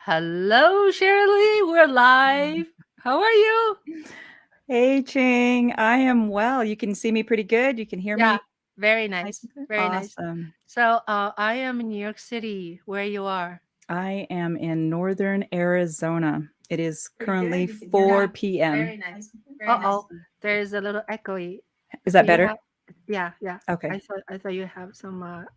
Hello, Cherylee. We're live. How are you? Hey, Ching. I am well. You can see me pretty good. You can hear Yeah, me very nice nice. and good. Very nice. Awesome. So, I am in New York City, where you are. I am in northern Arizona. It is Pretty good. currently You can hear me. 4 Very p.m. nice. Very nice. Uh-oh, there's a little echoey. Is Do that you better? have? Yeah, yeah. Okay. I thought you have some.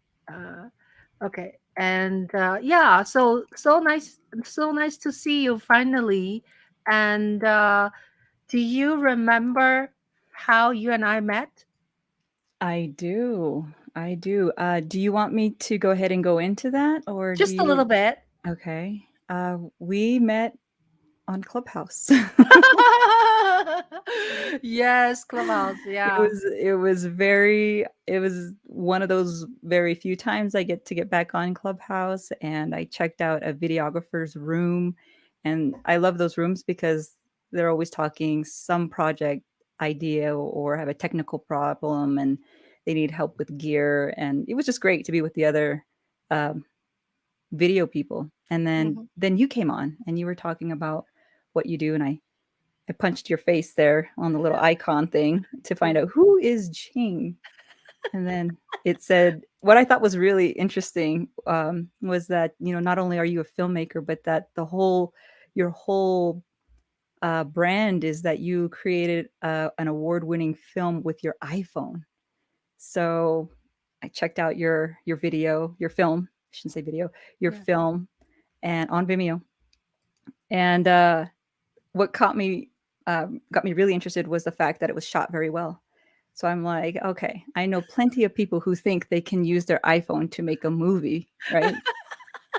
Okay. And yeah, so nice, so nice to see you finally. And do you remember how you and I met? I do. I do. Do you want me to go ahead and go into that or do Just a little you? bit. Okay. We met on Clubhouse. Yes, Clubhouse. Yeah. It was one of those very few times I get to get back on Clubhouse, and I checked out a videographer's room, and I love those rooms because they're always talking some project idea or have a technical problem and they need help with gear, and it was just great to be with the other um, video people. And Mhm. then you came on and you were talking about what you do, and I punched your face there on the little icon thing to find out who is Ching. And then it said what I thought was really interesting was that not only are you a filmmaker, but that your whole brand is that you created an award-winning film with your iPhone. So I checked out your video, your film. I shouldn't say video, your Yeah. film, and on Vimeo. And what got me really interested was the fact that it was shot very well. So I'm like, okay, I know plenty of people who think they can use their iPhone to make a movie, right?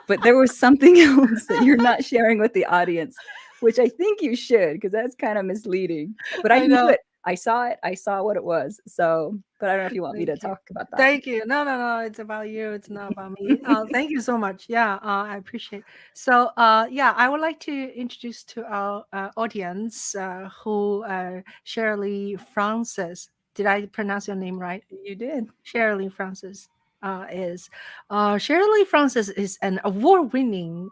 But there was something else that you're not sharing with the audience, which I think you should, because that's kind of misleading. But I I knew know. it. I saw it. I saw what it was. So, but I don't know if you want me Thank to you. talk about that. Thank you. No, no, no. It's about you. It's not about me. Thank you so much. Yeah, I appreciate. So, yeah, I would like to introduce to our audience Cherylee Francis. Did I pronounce your name right? You did. Cherylee Francis is. Cherylee Francis is an award-winning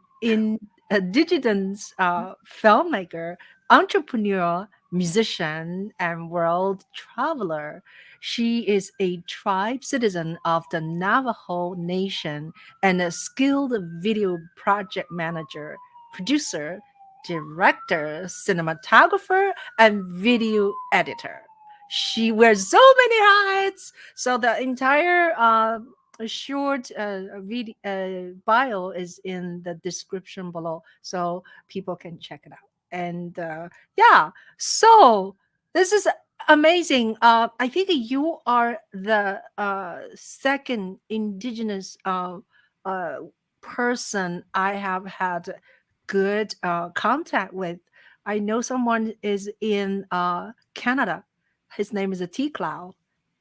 indigenous filmmaker, entrepreneur, musician, and world traveler. She is a tribe citizen of the Navajo Nation and a skilled video project manager, producer, director, cinematographer, and video editor. She wears so many hats, so the entire short bio is in the description below, so people can check it out. And yeah, so this is amazing. I think you are the second indigenous uh, person I have had good contact with. I know someone is in Canada. His name is a T Cloud,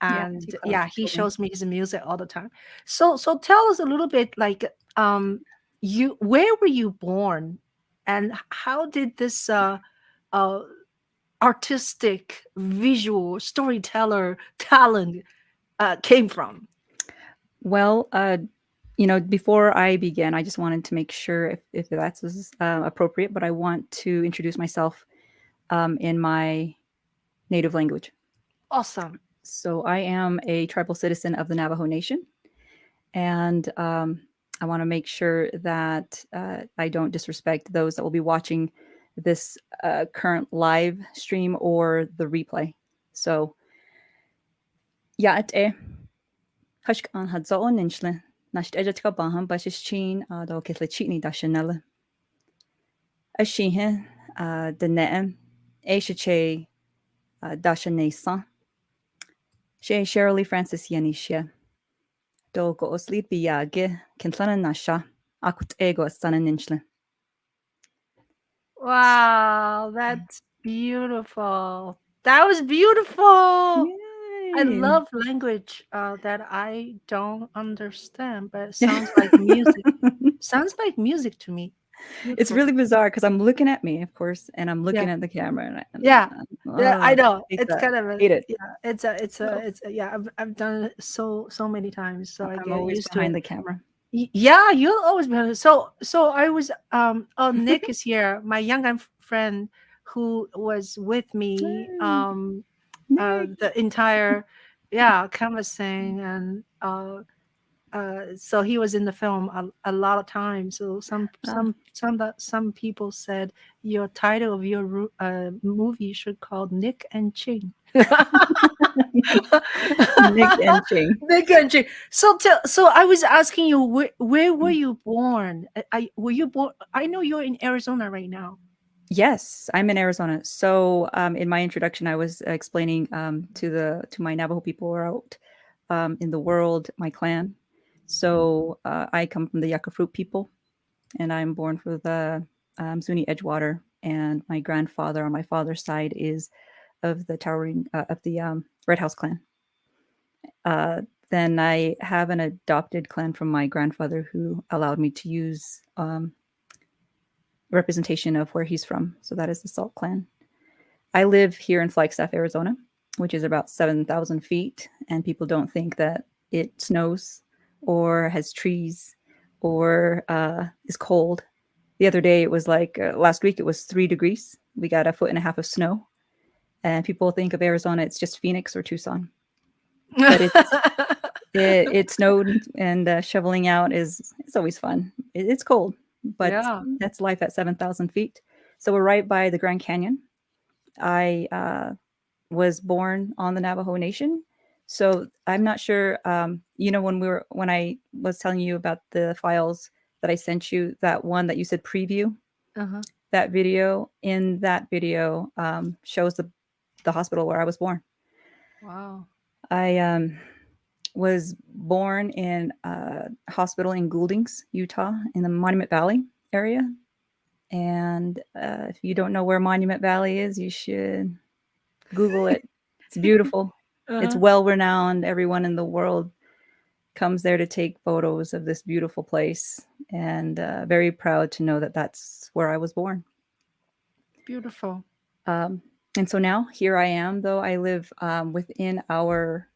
Yeah, and T-Cloud yeah, he told me. shows me his music all the time. So tell us a little bit, like, you where were you born, and how did this uh artistic visual storyteller talent came from? Well, before I begin, I just wanted to make sure if that's appropriate, but I want to introduce myself in my native language. Awesome. So I am a tribal citizen of the Navajo Nation, and I want to make sure that I don't disrespect those that will be watching this current live stream or the replay. So, yeah, Hushk an hadzo ninchle. Nasht ejatka baham bashish chin do kithle chitni dashanella. Ashihe the neem Aishache dashanesa. She Cherylee Francis Yanisha. Do go oslit biyage kintlana nasha. Akut ego sana ninchle. Wow, that's beautiful. That was beautiful. I Yay! love language that I don't understand, but it sounds like music. Sounds like music to me. It's Beautiful. really bizarre because I'm looking at me, of course, and I'm Yeah. looking at the camera, Yeah. Yeah, I I know. hate It's that. kind of a Hate it. yeah, So yeah, I've done it so many times, so I I'm get always used to it. behind the camera. Yeah, you'll always be honest. So I was oh, Nick is here, my young friend who was with me Hey, Nick. the entire, yeah, canvassing, and so he was in the film a lot of times. So Ah, some people said your title of your movie should called Nick and Ching. Nick and Ching. Nick and Ching. So I was asking you, where were you born? Were you born? I know you're in Arizona right now. Yes, I'm in Arizona. So, in my introduction, I was explaining to my Navajo people who are out in the world, my clan. So, I come from the Yucca Fruit people, and I'm born for the Zuni Edgewater. And my grandfather on my father's side is of the towering of the Red House clan. Uh, then I have an adopted clan from my grandfather who allowed me to use representation of where he's from. So that is the Salt clan. I live here in Flagstaff, Arizona, which is about 7,000 feet, and people don't think that it snows or has trees or is cold. The other day, it was like last week, it was 3 degrees. We got a foot and a half of snow, and people think of Arizona, it's just Phoenix or Tucson, but it snowed, and shoveling out is it's always fun. It's cold, but Yeah. that's life at 7,000 feet. So we're right by the Grand Canyon. I was born on the Navajo Nation. So I'm not sure. When I was telling you about the files that I sent you, that one that you said preview, Uh-huh. that video, in that video shows the hospital where I was born. Wow. I was born in a hospital in Gouldings, Utah, in the Monument Valley area. And if you don't know where Monument Valley is, you should Google it. It's beautiful. It's Uh-huh. well renowned. Everyone in the world comes there to take photos of this beautiful place, and very proud to know that that's where I was born. Beautiful. Um, and so now here I am, though I live within our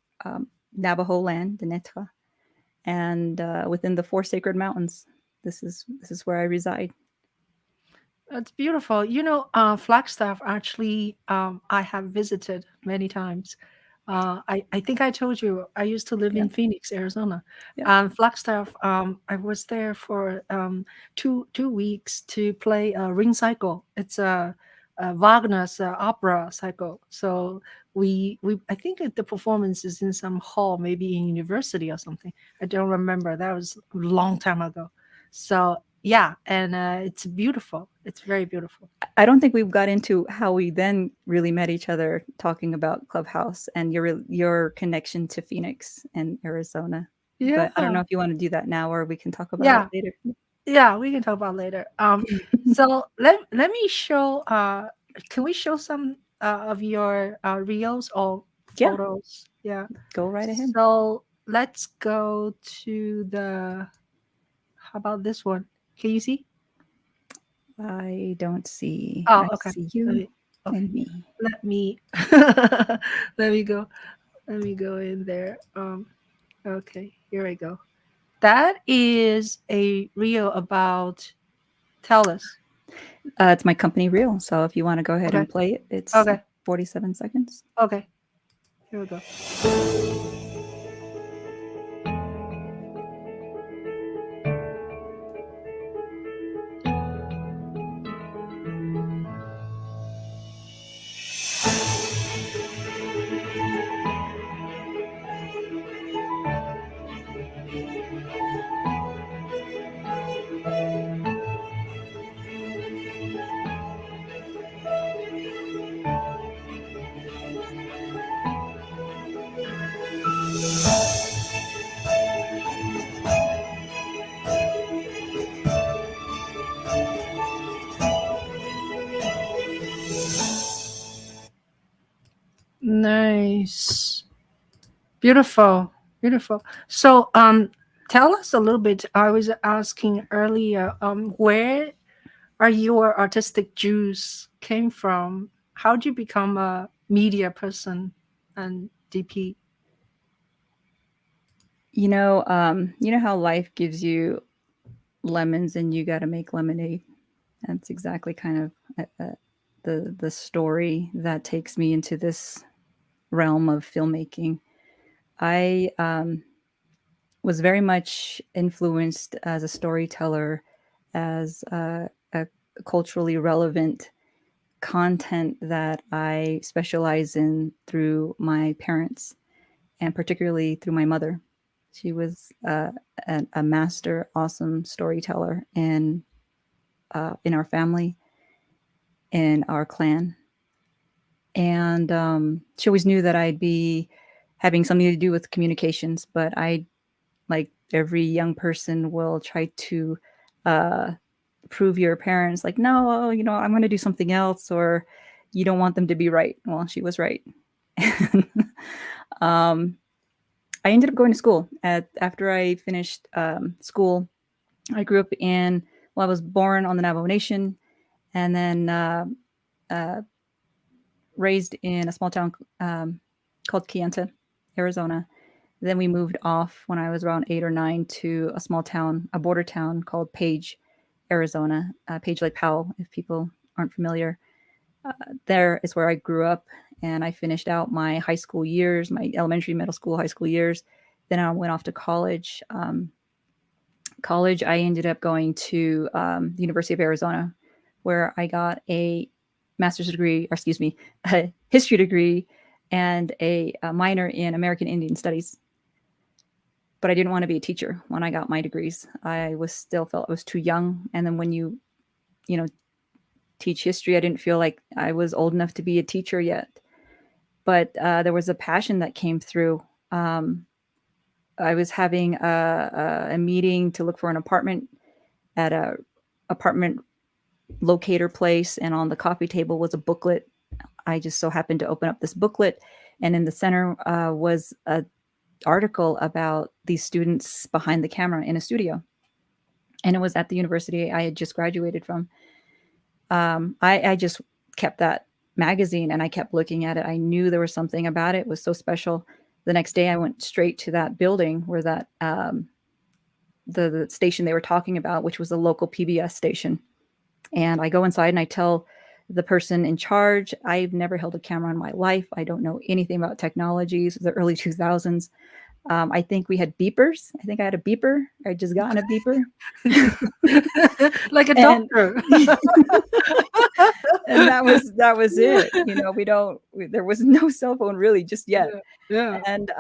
Navajo land, the Netra, and within the four sacred mountains. This is where I reside. It's beautiful. Flagstaff actually, I have visited many times. I think I told you I used to live Yeah, in Phoenix, Arizona. yeah. And Flagstaff, I was there for 2 weeks to play Ring Cycle. It's a Wagner's opera cycle. So we I think the performance is in some hall, maybe in university or something. I don't remember. That was a long time ago. So yeah, and it's beautiful. It's very beautiful. I don't think we've got into how we then really met each other talking about Clubhouse and your connection to Phoenix and Arizona. But I don't Yeah, know if you want to do that now or we can talk about it yeah, later. yeah. We can talk about later. So let me show. Can we show some of your reels or Yeah, photos? Yeah. go right ahead. So let's go to the. How about this one? Can you see? I don't see. Oh, I okay. see Let you me. Okay. and me. Let me. let me go. Let me go in there. Okay. Here I go. That is a reel about. Tell us. It's my company reel. So if you want to go ahead Okay. and play it, it's Okay. 47 seconds. Okay. Here we go. Nice. Beautiful. Beautiful. So, tell us a little bit. I was asking earlier, where are your artistic juice came from? How did you become a media person and DP? You know how life gives you lemons and you got to make lemonade. That's exactly kind of the story that takes me into this realm of filmmaking. I was very much influenced as a storyteller, as a culturally relevant content that I specialize in through my parents, and particularly through my mother. She was a master, awesome storyteller in our family, in our clan, and she always knew that I'd be having something to do with communications. But I, like every young person, will try to uh, prove your parents, like, no, I'm going to do something else, or you don't want them to be right. Well, she was right. um, I ended up going to school. After I finished school, I grew up I was born on the Navajo Nation, and then uh, raised in a small town called Kayenta, Arizona. Then we moved off when I was around 8 or 9 to a small town, a border town called Page, Arizona. Page Lake Powell, if people aren't familiar. There is where I grew up, and I finished out my high school years, my elementary, middle school, high school years. Then I went off to college. I ended up going to the University of Arizona, where I got a master's degree, or excuse me, a history degree, and a minor in American Indian Studies. But I didn't want to be a teacher when I got my degrees. I was still felt I was too young. And then when you know, teach history, I didn't feel like I was old enough to be a teacher yet. But there was a passion that came through. I was having a meeting to look for an apartment at a apartment locator place, and on the coffee table was a booklet. I just so happened to open up this booklet, and in the center was a article about these students behind the camera in a studio, and it was at the university I had just graduated from. I just kept that magazine and I kept looking at it. I knew there was something about it. It was so special. The next day, I went straight to that building where that the station they were talking about, which was a local PBS station. And I go inside and I tell the person in charge, I've never held a camera in my life. I don't know anything about technologies, the early 2000s. I think we had beepers. I think I had a beeper. I had just gotten a beeper. Like a And doctor. and that was it. There was no cell phone really just yet. Yeah, yeah. And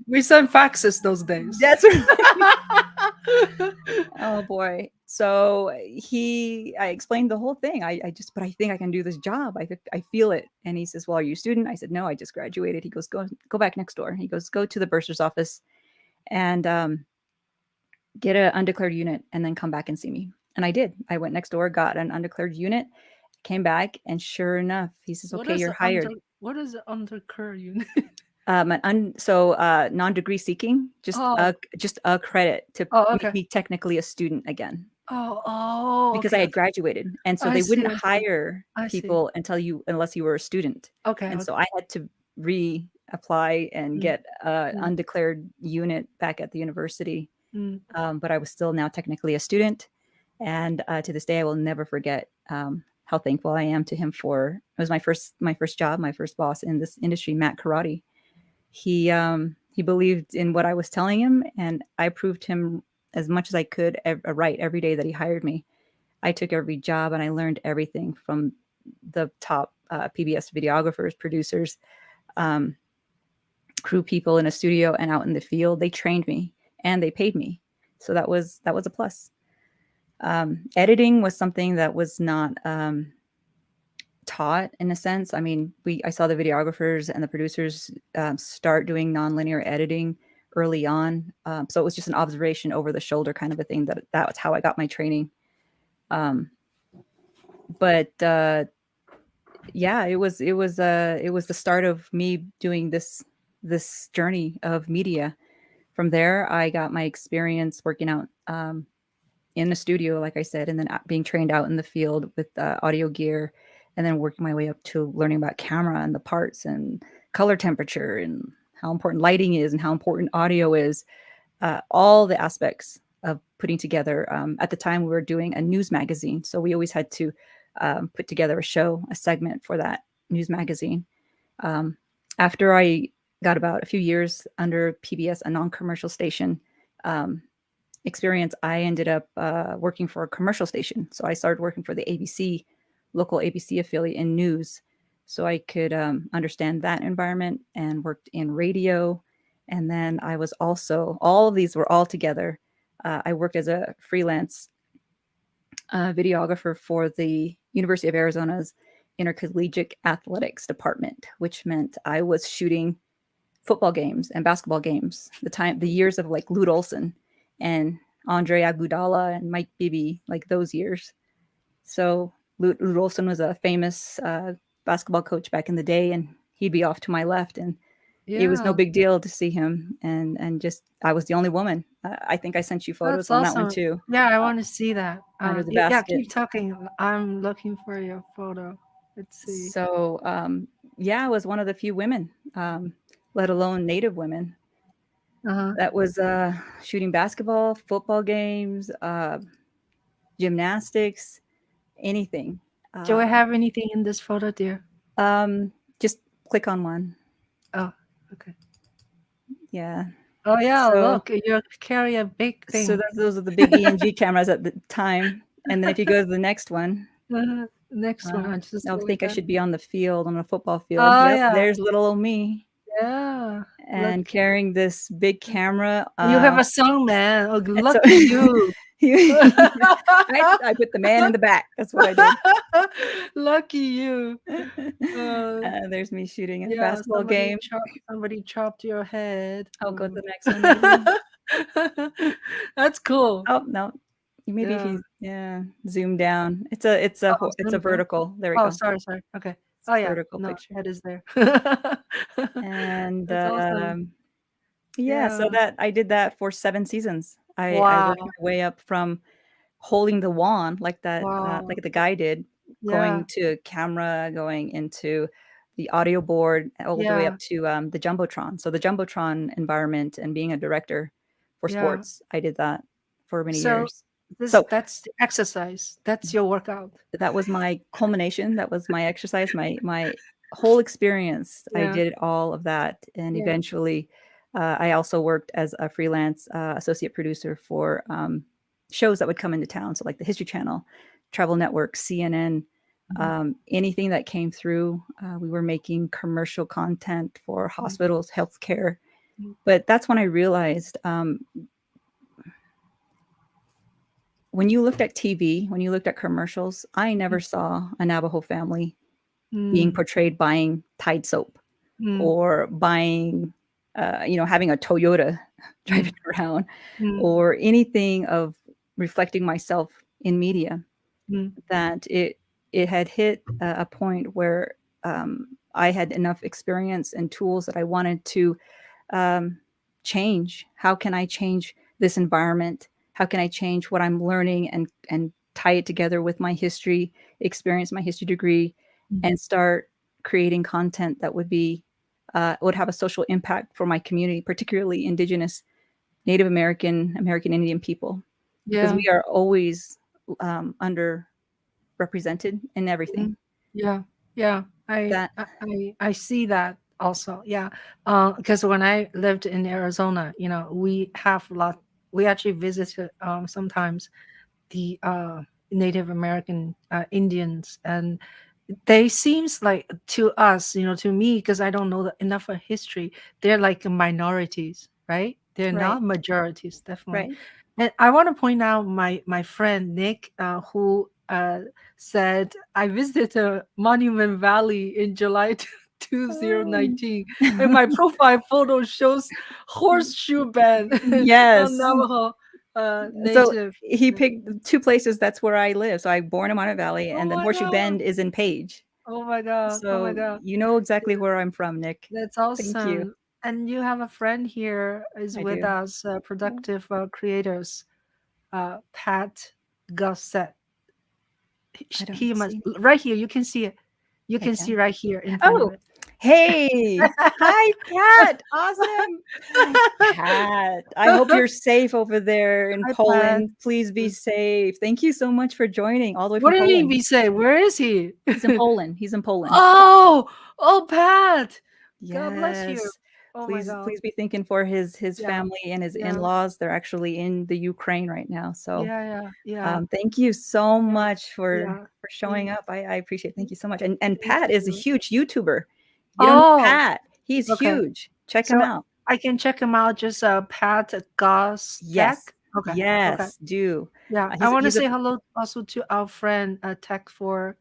We sent faxes those days. that's right. Oh boy. So I explained the whole thing. But I think I can do this job. I feel it. And he says, well, are you a student? I said, no, I just graduated. He goes, go back next door. He goes, go to the bursar's office and get an undeclared unit and then come back and see me. And I did. I went next door, got an undeclared unit, came back, and sure enough, he says, What okay, is you're hired. what is the undercurrent unit? Non-degree seeking, Oh, just a credit to oh, make okay. me technically a student again, Oh, because I okay. had graduated, and so I they see, wouldn't I see. hire I see. people unless you were a student, Okay, and so okay. I had to reapply and Mm, get an mm, undeclared unit back at the university. mm. But I was still now technically a student, and to this day, I will never forget how thankful I am to him for. It was my first job, my first boss in this industry, Matt Karate. He believed in what I was telling him, and I proved him as much as I could right every day that he hired me. I took every job and I learned everything from the top PBS videographers, producers, um, crew people in a studio and out in the field. They trained me and they paid me, so that was a plus. Editing was something that was not taught in a sense. I mean, I saw the videographers and the producers start doing nonlinear editing early on, so it was just an observation over the shoulder kind of a thing. That was how I got my training. Um, but yeah, it was the start of me doing this journey of media. From there, I got my experience working out in the studio, like I said, and then being trained out in the field with audio gear, and then working my way up to learning about camera and the parts and color temperature and how important lighting is and how important audio is. all the aspects of putting together. At the time, we were doing a news magazine, so we always had to put together a show, a segment for that news magazine. Um, After I got about a few years under PBS, a non-commercial station um, experience, I ended up working for a commercial station. So I started working for the ABC, local ABC affiliate in news, so I could understand that environment, and worked in radio. And then I was also, all of these were all together. I worked as a freelance videographer for the University of Arizona's intercollegiate athletics department, which meant I was shooting football games and basketball games. The years of like Lute Olson and Andre Agudala and Mike Bibby, like those years. So Lute Olson was a famous basketball coach back in the day, and he'd be off to my left, and it was no Yeah. big deal to see him. And just I was the only woman. I think I sent you photos That's on that one awesome. too, Yeah, I want to see that. under the Yeah, basket. keep talking. I'm looking for your photo. Let's see. So yeah, I was one of the few women, let alone Native women, Uh-huh. that was shooting basketball, football games, gymnastics, anything. Do I Uh, have anything in this photo, dear? just click on one. Oh, okay. Yeah. Oh yeah, So look, you carry a big thing. those are the big ENG cameras at the time. And then if you go to the next one, Next one, uh, I just I go like think I that. should be on the field, on a football field. Oh Yep, yeah, there's little old me, yeah. Look, and carrying this big camera. you have a song, man. Oh, And so lucky you. I put the man in the back. That's what I did. Lucky you. Uh, There's me shooting in a yeah, basketball game. somebody chopped your head. I'll go to Mm. the next one, maybe. That's cool. Oh no, maybe if Yeah. you, yeah, zoom down. It's a Zoom down. vertical. There we Oh, go. sorry. Okay. It's Oh a yeah. vertical No, picture. head is there. And That's awesome. yeah, so Yeah. that I did that for 7 seasons. I worked Wow. my way up from holding the wand like that, Wow. like the guy did, Yeah. going to camera, going into the audio board, all the way Yeah. up to the jumbotron. So the jumbotron environment, and being a director for Yeah. sports, I did that for many So years. So that's the exercise. That's your workout. that was my culmination. That was my exercise, my whole experience. I Yeah. did all of that, and Yeah. eventually, I also worked as a freelance associate producer for shows that would come into town. So like the History Channel, Travel Network, CNN, Mhm. anything that came through. We were making commercial content for Mhm. hospitals, healthcare. Mhm. But that's when I realized, when you looked at TV, when you looked at commercials, I never saw a Navajo family being Mm. portrayed buying Tide soap, Mm. or buying, having a Toyota Mm. driving around, Mm. or anything of reflecting myself in media. Mm. That it had hit a point where I had enough experience and tools that I wanted to um, change. How can I change this environment? How can I change what I'm learning, and tie it together with my history experience, my history degree, Mm. and start creating content that would have a social impact for my community, particularly Indigenous, Native American, American Indian people, because Yeah. we are always underrepresented in everything. Mhm. Yeah. Yeah. That I see that also. Yeah. Because when I lived in Arizona, we have a lot. We actually visited sometimes the Native American Indians, and they seems like to us, to me, because I don't know enough of history. They're like minorities, right? They're right, not majorities, definitely. right. And I want to point out my friend Nick, who said I visited Monument Valley in July Oh. 2019, and my profile photo shows horseshoe band on Yes. Navajo So native. he picked two places. That's where I live. So I born in Monterey Valley, Oh and then my Horseshoe god! Bend is in Page. Oh my god! Oh my So god! you know exactly where I'm from, Nick. That's Thank you. awesome. And you have a friend here is I with do. us, productive creators, Pat Gossett. I don't He must see. right here. You can see it. You I can see can. right here in front of Oh, it. Hey, hi, Pat. Awesome. Pat, I hope you're safe over there in Hi, Pat. Poland. Please be Mm. safe. Thank you so much for joining all the way What from do you mean Poland. be safe? Where is he? He's in Poland. He's in Poland. Oh, oh, Pat. God bless you. Yes. Oh my Please, God. please be thinking for his Yeah, family and his yeah, in-laws. They're actually in the Ukraine right now. So, yeah, yeah, yeah, thank you so yeah, much yeah. for showing Thank, up. I appreciate it. Thank you so much. And thank Pat is a you. huge YouTuber. You don't know Oh, Pat. He's okay. huge. Check him So out. I can check him out. Just Pat Yes. Gostek. Okay, okay. Yes, do. Yeah, I want to He's a say hello also to our friend Tech for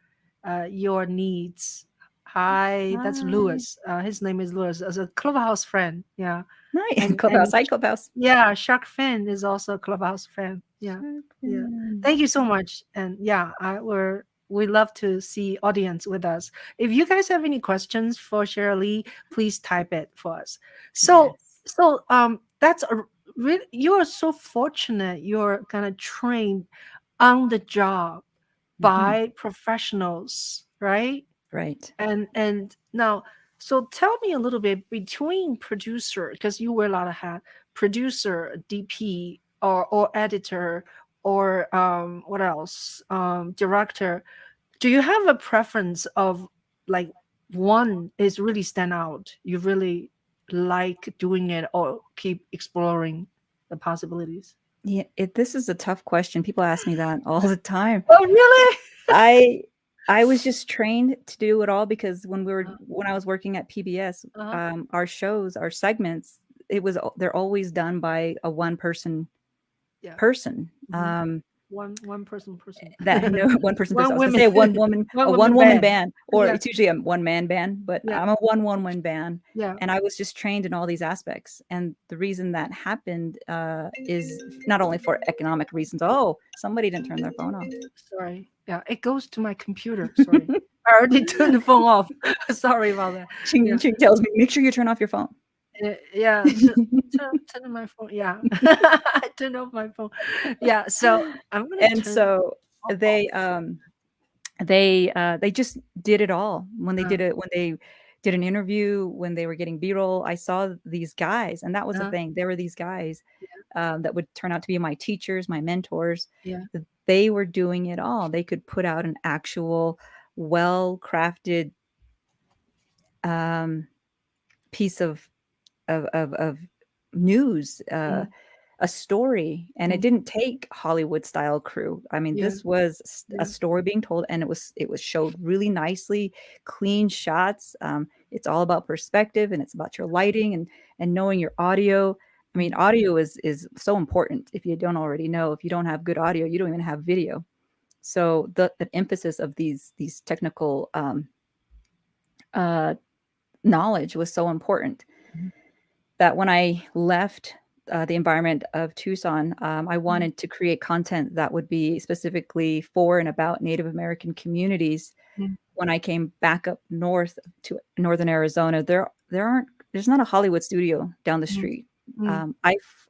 your needs. Hi, that's hi. Lewis. His name is Lewis, as a Clubhouse friend. Yeah, Nice. and Clubhouse. Hi, Clubhouse. yeah, Shark Fin is also a Clubhouse fan. Yeah, yeah. Sharpen. Thank you so much. And yeah, we love to see audience with us. If you guys have any questions for Cherylee, please type it for us. So Yes. that's a really, you are so fortunate. You're kind of trained on the job Mhm. by professionals, right? Right. And now, so tell me a little bit between producer, because you wear a lot of hat, producer, DP, or editor, or what else, director. Do you have a preference of, like, one is really stand out, you really like doing it, or keep exploring the possibilities? Yeah, this is a tough question. People ask me that all the time. Oh, really? I I was just trained to do it all because uh, when I was working at PBS, uh-huh. our shows, our segments, they're always done by a one Yeah. person. Mhm. One person. That no one person person. I One was gonna women. say one woman, One a woman one woman band. band, or Yeah, it's usually a one man band, but yeah, I'm a one woman band, yeah. and I was just trained in all these aspects. And the reason that happened is not only for economic reasons. Oh, somebody didn't turn their phone off. Sorry. Yeah, it goes to my computer. Sorry. I already turned the phone off. Sorry about that. Ching Yeah. Ching tells me, make sure you turn off your phone. Yeah. Turn on my phone. Yeah. I turned off my phone. Yeah. So I'm gonna And turn it so off. they just did it all when they Uh, did it when they did an interview, when they were getting b-roll. I saw these guys, and that was the uh, thing. There were these guys yeah, that would turn out to be my teachers, my mentors. yeah. They were doing it all. They could put out an actual well crafted um, piece of news, Mm, a story, and it mm, didn't take Hollywood style crew. I mean, yeah, this was a yeah. story being told, and it was showed really nicely, clean shots. It's all about perspective, and it's about your lighting and knowing your audio. I mean, Mm, audio is so important. If you don't already know, if you don't have good audio, you don't even have video. So the emphasis of these technical uh, knowledge was so important mhm, that when I left the environment of Tucson, I mm, wanted to create content that would be specifically for and about Native American communities. mm, When I came back up north to northern Arizona, there's not a Hollywood studio down the mm, street. mm,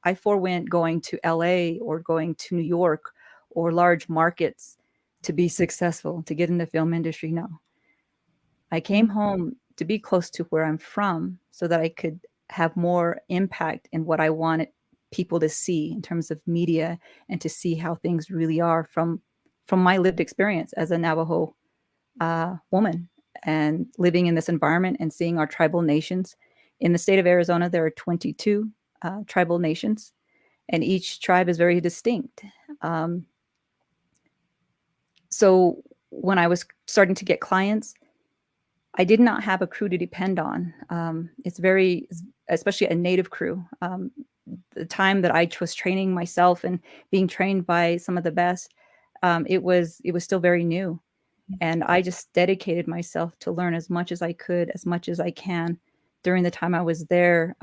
I forewent going to LA or going to New York or large markets to be successful, to get in the film industry. No, I came mm, home to be close to where I'm from so that I could have more impact in what I wanted people to see in terms of media and to see how things really are from my lived experience as a Navajo woman and living in this environment and seeing our tribal nations. In the state of Arizona, there are 22 tribal nations, and each tribe is very distinct. Um, so when I was starting to get clients, I did not have a crew to depend on. It's very, especially a native crew. The time that I was training myself and being trained by some of the best, it was still very new, and I just dedicated myself to learn as much as I could, as much as I can, during the time I was there.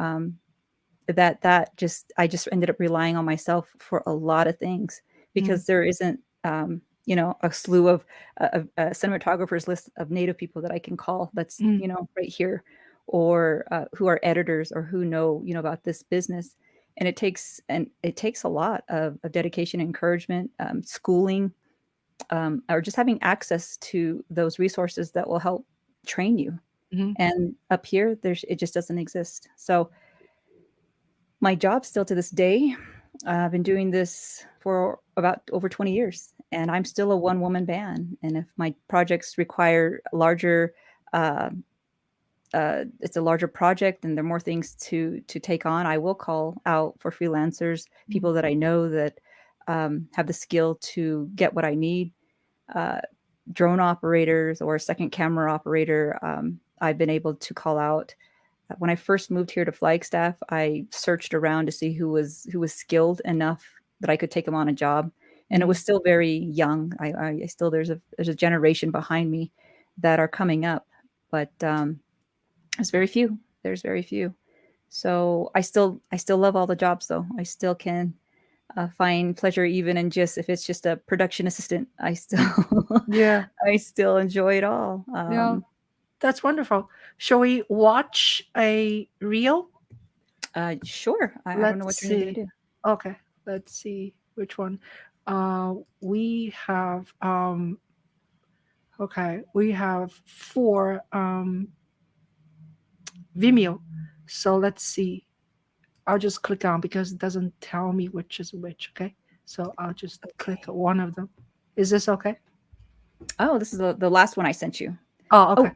That just I just ended up relying on myself for a lot of things mm, because there isn't a slew of a cinematographers list of native people that I can call that's mm, right here, or who are editors or who know about this business. And it takes a lot of dedication, encouragement, schooling, or just having access to those resources that will help train you. Mhm. And up here, it just doesn't exist. So my job still to this day, I've been doing this for about over 20 years, and I'm still a one woman band. And if my projects require larger, uh, it's a larger project and there are more things to take on, I will call out for freelancers, Mm. people that I know that have the skill to get what I need. Uh, Drone operators or second camera operator, I've been able to call out. When I first moved here to Flagstaff, I searched around to see who was skilled enough that I could take them on a job, and it was Mm. still very young. I still there's a generation behind me that are coming up, but there's very few. There's very few. So I still love all the jobs though. I still can find pleasure even in just if it's just a production assistant. I still Yeah. I still enjoy it all. Yeah. That's wonderful. Shall we watch a reel? Sure. I don't know Let's what you're gonna see. do. Okay. Let's see which one. We have okay, we have four Vimeo. So let's see. I'll just click on because it doesn't tell me which is which, okay? So I'll just click Okay. one of them. Is this okay? Oh, this is the last one I sent you. Oh, okay.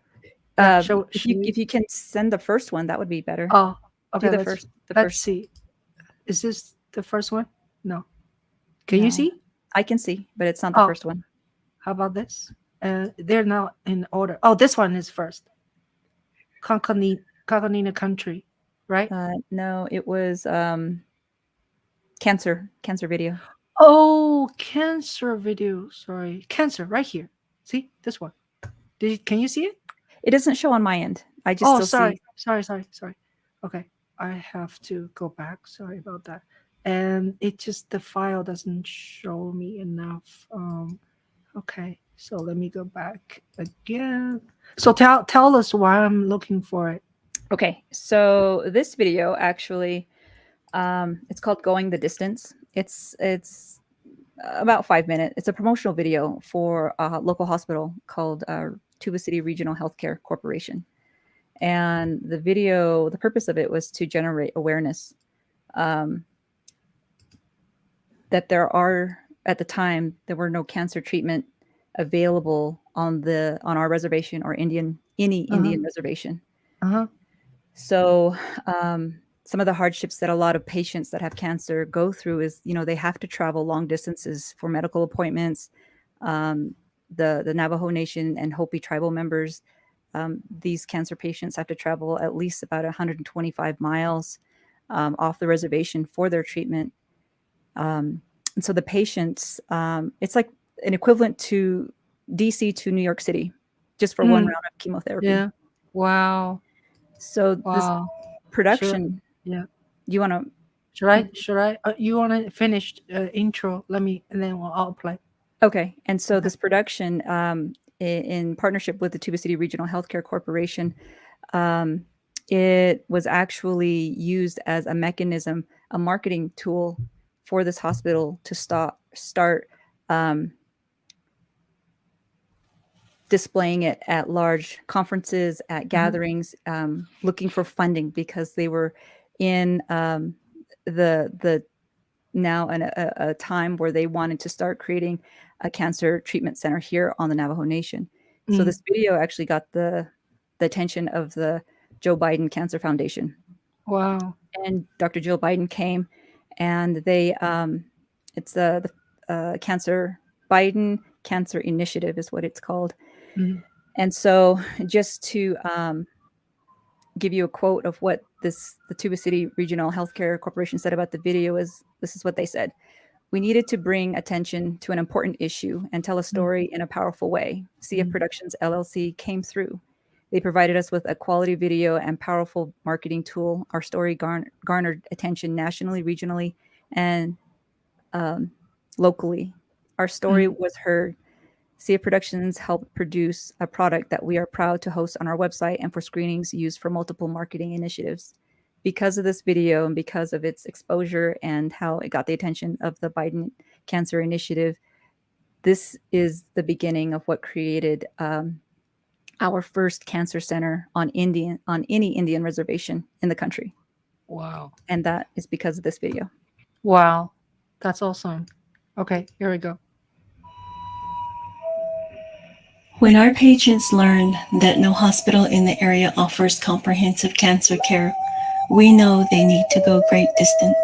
Oh, Yeah, if should we? you can send the first one, that would be better. Oh, Do okay, the first the let's first. see. Is this the first one? No. Can you No, see? I can see, but it's not the Oh, first one. how about this? They're not in order. Oh, this one is first. Concanina country, right? No, it was cancer video. Oh, cancer video. Sorry, cancer right here. See this one. Can you see it? It doesn't show on my end. I just Oh, still see. sorry. Okay, I have to go back. Sorry about that. And it just the file doesn't show me enough. Okay, so let me go back again. So tell us why I'm looking for it. Okay, so this video actually, it's called "Going the Distance." It's about 5 minutes. It's a promotional video for a local hospital called Tuba City Regional Healthcare Corporation. And the purpose of it was to generate awareness, um, that at the time there were no cancer treatment available on our reservation or any Uh huh. Indian reservation. Uh huh. So some of the hardships that a lot of patients that have cancer go through is, they have to travel long distances for medical appointments. Um, the Navajo Nation and Hopi tribal members, these cancer patients have to travel at least about 125 miles off the reservation for their treatment. And so the patients, it's like an equivalent to DC to New York City, just for one Mm, round of chemotherapy. yeah. Wow. So this Wow. Should production, yeah. you want to? Should I? Should I? You want to finish intro? Let me, and then I'll play. Okay. And so Okay. this production, in partnership with the Tuba City Regional Healthcare Corporation, um, it was actually used as a mechanism, a marketing tool for this hospital to start um, displaying it at large conferences, at Mhm. gatherings, looking for funding because they were in the now a time where they wanted to start creating a cancer treatment center here on the Navajo Nation. So Mm. this video actually got the attention of the Joe Biden Cancer Foundation, Wow. and Dr. Joe Biden came, and they it's the cancer Biden Cancer Initiative is what it's called. Mm. And so, just to give you a quote of what the Tuba City Regional Healthcare Corporation said about the video is this is what they said. We needed to bring attention to an important issue and tell a Mm. story in a powerful way. Mm. CFproductions LLC came through. They provided us with a quality video and powerful marketing tool. Our story garnered attention nationally, regionally, and um, locally. Our story Mm. was heard. CF Productions helped produce a product that we are proud to host on our website and for screenings used for multiple marketing initiatives. Because of this video and because of its exposure and how it got the attention of the Biden Cancer Initiative, this is the beginning of what created our first cancer center on any Indian reservation in the country. Wow. And that is because of this video. Wow. That's awesome. Okay, here we go. When our patients learn that no hospital in the area offers comprehensive cancer care, we know they need to go great distance.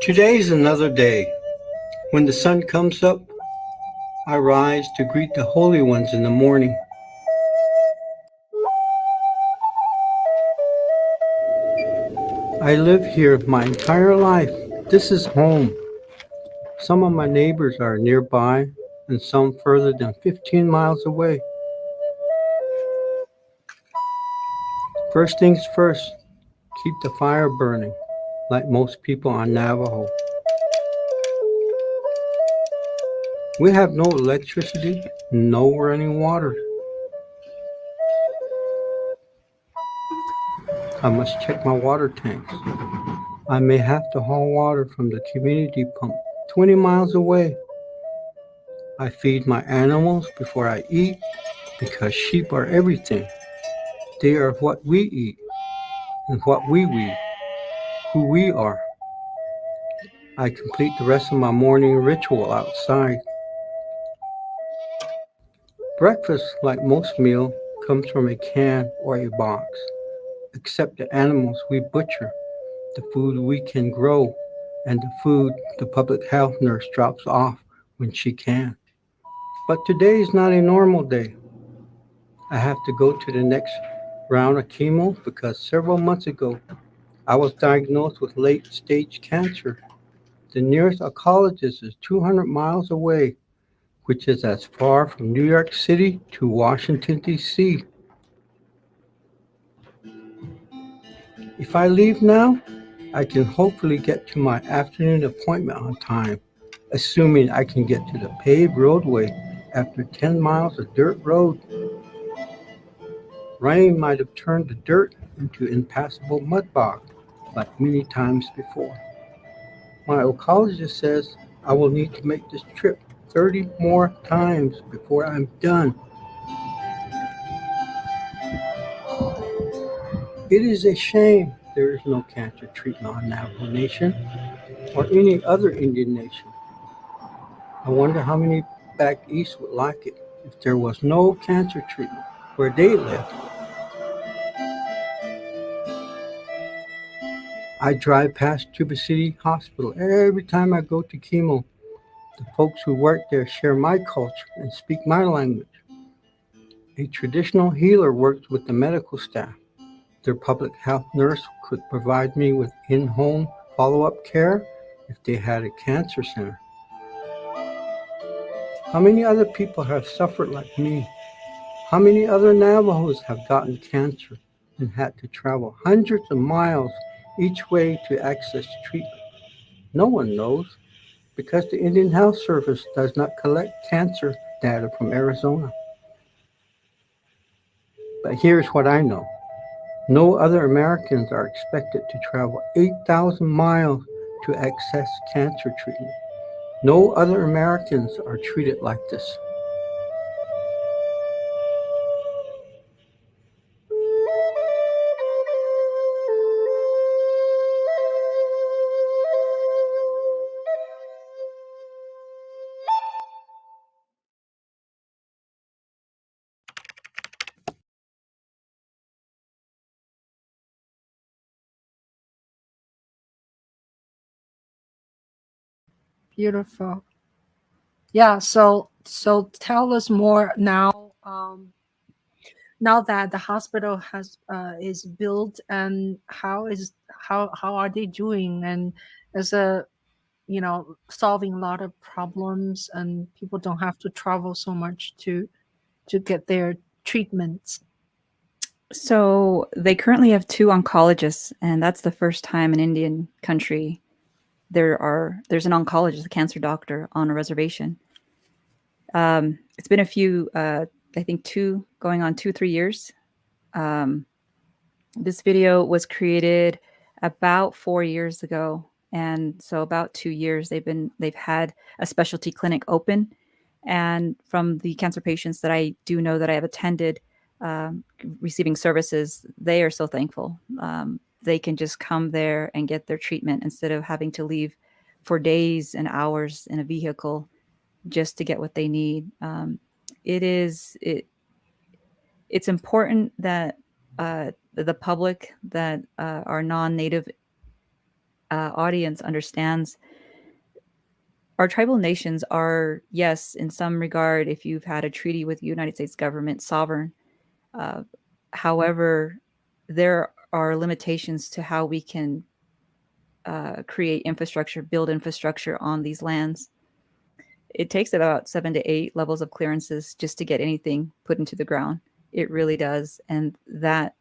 Today's another day. When the sun comes up, I rise to greet the holy ones in the morning. I live here my entire life. This is home. Some of my neighbors are nearby and some further than 15 miles away. First things first, keep the fire burning, like most people on Navajo. We have no electricity, no running water. I must check my water tanks. I may have to haul water from the community pump 20 miles away. I feed my animals before I eat because sheep are everything. They are what we eat and what we who we are. I complete the rest of my morning ritual outside. Breakfast, like most meals, comes from a can or a box, except the animals we butcher, the food we can grow, and the food the public health nurse drops off when she can. But today is not a normal day. I have to go to the next round of chemo because several months ago I was diagnosed with late stage cancer. The nearest oncologist is 200 miles away, which is as far from New York City to Washington, D.C. If I leave now, I can hopefully get to my afternoon appointment on time, assuming I can get to the paved roadway after 10 miles of dirt road. Rain might have turned the dirt into impassable mud bog, like many times before. My oncologist says I will need to make this trip 30 more times before I'm done. It is a shame there is no cancer treatment on Navajo Nation or any other Indian nation. I wonder how many back east would like it if there was no cancer treatment where they live. I drive past Tuba City Hospital every time I go to chemo. The folks who work there share my culture and speak my language. A traditional healer works with the medical staff. Their public health nurse could provide me with in-home follow-up care if they had a cancer center. How many other people have suffered like me? How many other Navajos have gotten cancer and had to travel hundreds of miles each way to access treatment? No one knows because the Indian Health Service does not collect cancer data from Arizona. But here's what I know. No other Americans are expected to travel 8,000 miles to access cancer treatment. No other Americans are treated like this. Beautiful. Yeah, so tell us more now. Now that the hospital has is built, and how are they doing? And as a solving a lot of problems, and people don't have to travel so much to get their treatments. So they currently have 2 oncologists, and that's the first time in Indian country there's an oncologist, a cancer doctor, on a reservation. It's been a few, I think 3 years. This video was created about 4 years ago. And so about 2 years they've had a specialty clinic open. And from the cancer patients that I do know that I have attended, receiving services, they are so thankful. They can just come there and get their treatment instead of having to leave for days and hours in a vehicle just to get what they need. It is it it's important that the public, that our non-native audience understands our tribal nations are, yes, in some regard, if you've had a treaty with the United States government, sovereign. Uh, However, there are limitations to how we can create infrastructure, build infrastructure on these lands. It takes about 7 to 8 levels of clearances just to get anything put into the ground. It really does. And that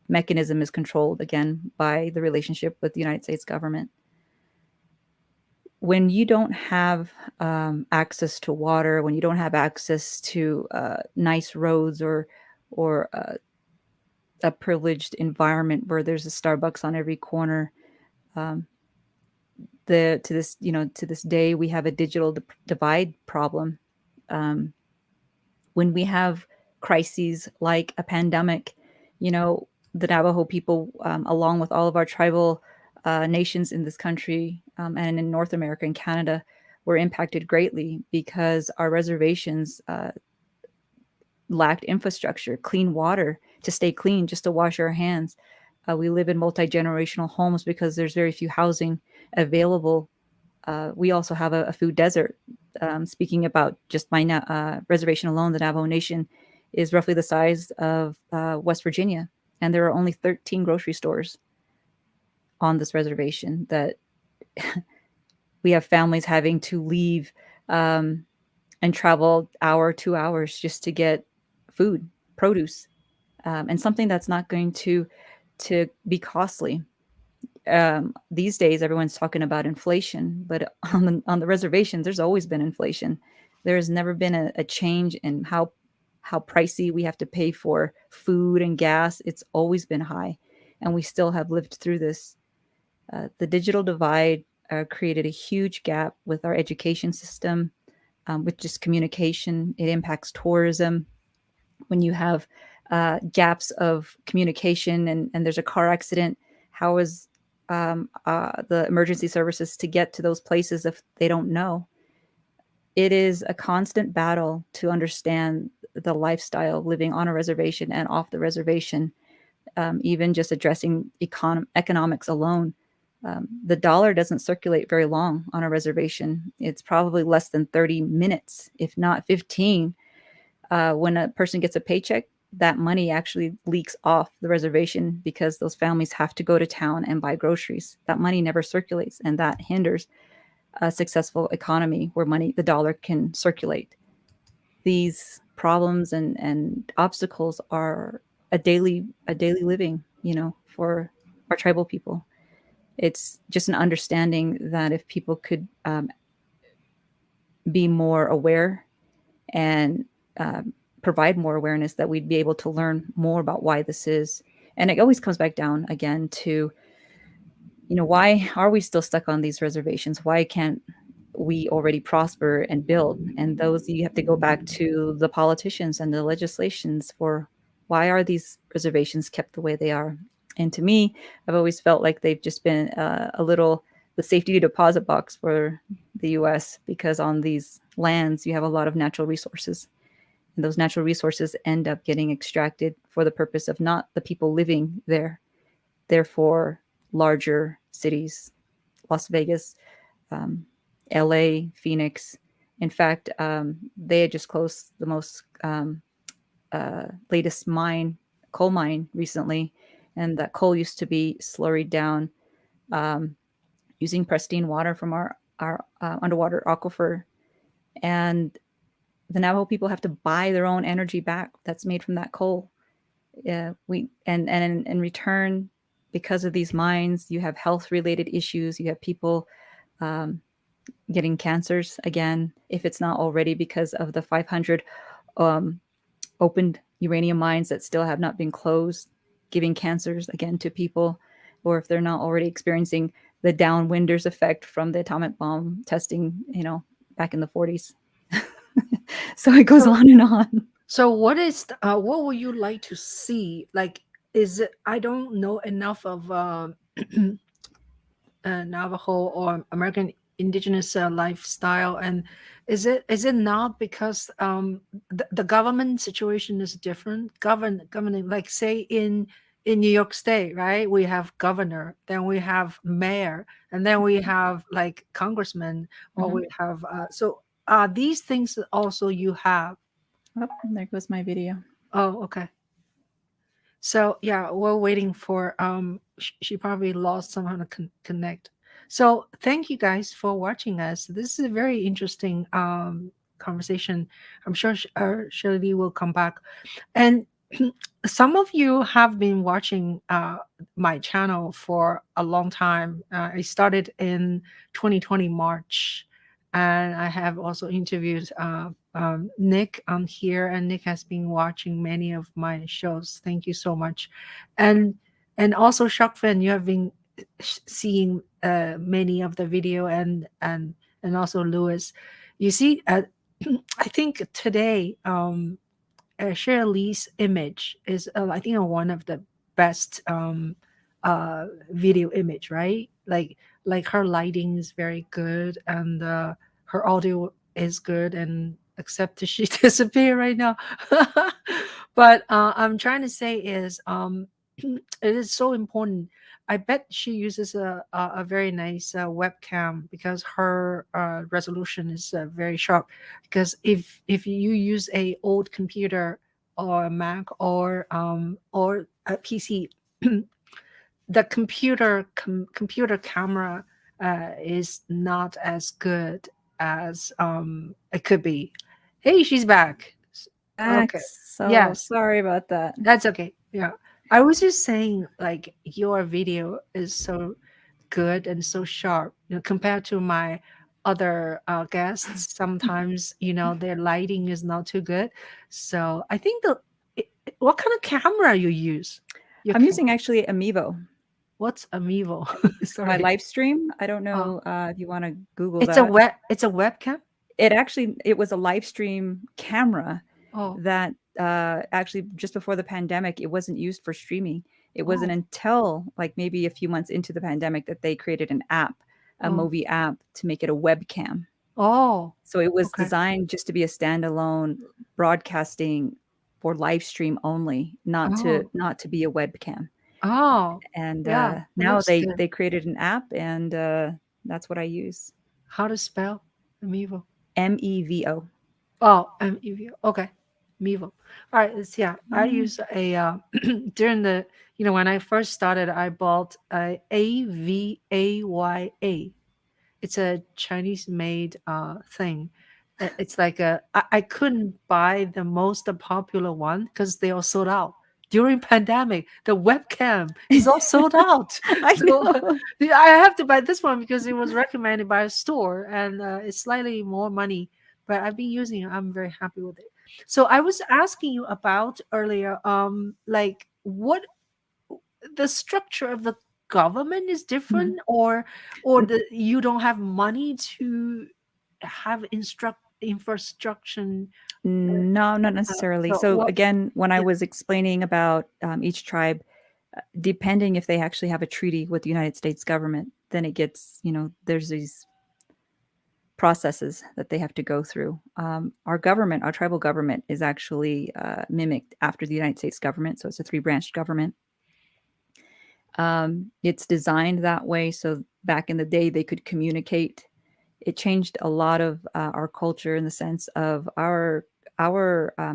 mechanism is controlled, again, by the relationship with the United States government. When you don't have access to water, when you don't have access to nice roads or a privileged environment where there's a Starbucks on every corner, um, to this day we have a digital divide problem. Um, when we have crises like a pandemic, the Navajo people, along with all of our tribal nations in this country, and in North America and Canada, were impacted greatly because our reservations lacked infrastructure, clean water to stay clean, just to wash our hands. We live in multi-generational homes because there's very few housing available. We also have a food desert. Speaking about just my reservation alone, the Navajo Nation is roughly the size of West Virginia, and there are only 13 grocery stores on this reservation. That we have families having to leave and travel 2 hours just to get food, produce, and something that's not going to be costly. These days, everyone's talking about inflation, but on the reservations, there's always been inflation. There has never been a change in how pricey we have to pay for food and gas. It's always been high, and we still have lived through this. The digital divide created a huge gap with our education system, with just communication. It impacts tourism. When you have gaps of communication and there's a car accident, how is the emergency services to get to those places if they don't know? It is a constant battle to understand the lifestyle living on a reservation and off the reservation. Even just addressing economics alone, the dollar doesn't circulate very long on a reservation. It's probably less than 30 minutes, if not 15. When a person gets a paycheck, that money actually leaks off the reservation because those families have to go to town and buy groceries. That money never circulates, and that hinders a successful economy where the dollar can circulate. These problems and obstacles are a daily living, for our tribal people. It's just an understanding that if people could be more aware and provide more awareness, that we'd be able to learn more about why this is. And it always comes back down again to, why are we still stuck on these reservations? Why can't we already prosper and build? And those, you have to go back to the politicians and the legislations for why are these reservations kept the way they are. And to me, I've always felt like they've just been the safety deposit box for the US, because on these lands you have a lot of natural resources. And those natural resources end up getting extracted for the purpose of not the people living there. Therefore, larger cities, Las Vegas, LA, Phoenix. In fact, they had just closed the most latest coal mine recently. And that coal used to be slurried down using pristine water from our underwater aquifer. And the Navajo people have to buy their own energy back that's made from that coal. In return, because of these mines, you have health related issues. You have people getting cancers again, if it's not already, because of the 500 opened uranium mines that still have not been closed. giving cancers again to people, or if they're not already experiencing the downwinders effect from the atomic bomb testing, back in the 40s. So it goes So, on and on. so what would you like to see? Like, is it? I don't know enough of Navajo or American Indigenous lifestyle, and is it not because the government situation is different? Governing, like say in New York State, right? We have governor, then we have mayor, and then we have like congressman, or Mhm. we have so are these things also you have? Oh, there goes my video. Oh, okay. So yeah, we're waiting for she probably lost somehow to connect. So thank you guys for watching us. This is a very interesting conversation. I'm sure Shirley will come back. And some of you have been watching my channel for a long time. I started in 2020 March, and I have also interviewed Nick on here, and Nick has been watching many of my shows. Thank you so much, and also Shokfin, you have been seeing many of the video, and also Lewis. You see, I think today. Shirley's image is, I think, one of the best video image, right? Like her lighting is very good, and her audio is good, and except that she disappeared right now. But I'm trying to say is it is so important. I bet she uses a very nice webcam, because her resolution is very sharp. Because if you use a old computer or a Mac or a PC, the computer camera is not as good as it could be. Hey, she's back. Okay. Max, so Yes, sorry about that. that's okay. Yeah. I was just saying, like, your video is so good and so sharp, compared to my other guests. Sometimes, their lighting is not too good. So I think what kind of camera you use? Your I'm using actually a Mevo. What's Amiibo? My Sorry. live stream, I don't Oh, know if you want to Google that. it's a webcam. It was a live stream camera Oh, that actually just before the pandemic, it wasn't used for streaming. It wasn't oh, until like maybe a few months into the pandemic that they created an app, a oh, Movi app, to make it a webcam. oh. So it was Okay. designed just to be a standalone broadcasting for live stream only, Oh, not to be a webcam. oh. And Yeah, it now looks good. they created an app, and that's what I use. How to spell Amiibo? Mevo. Oh, MEV. Okay. Mevo. All right. Yeah. I Mm. use a during the when I first started, I bought a AVAYA. It's a Chinese made thing. It's like I couldn't buy the most popular one because they all sold out during pandemic. The webcam is all sold out. I So know. yeah, I have to buy this one because it was recommended by a store, and it's slightly more money, but I've been using it. I'm very happy with it. So I was asking you about earlier, like what the structure of the government is Mhm. different, or the you don't have money to have instruct infrastructure. No, not necessarily. So So what? again, when I Yeah. was explaining about each tribe, depending if they actually have a treaty with the United States government, then it gets, there's these processes that they have to go through. Our government, our tribal government, is actually mimicked after the United States government. So it's a three-branched government. It's designed that way so back in the day they could communicate. It changed a lot of our culture in the sense of our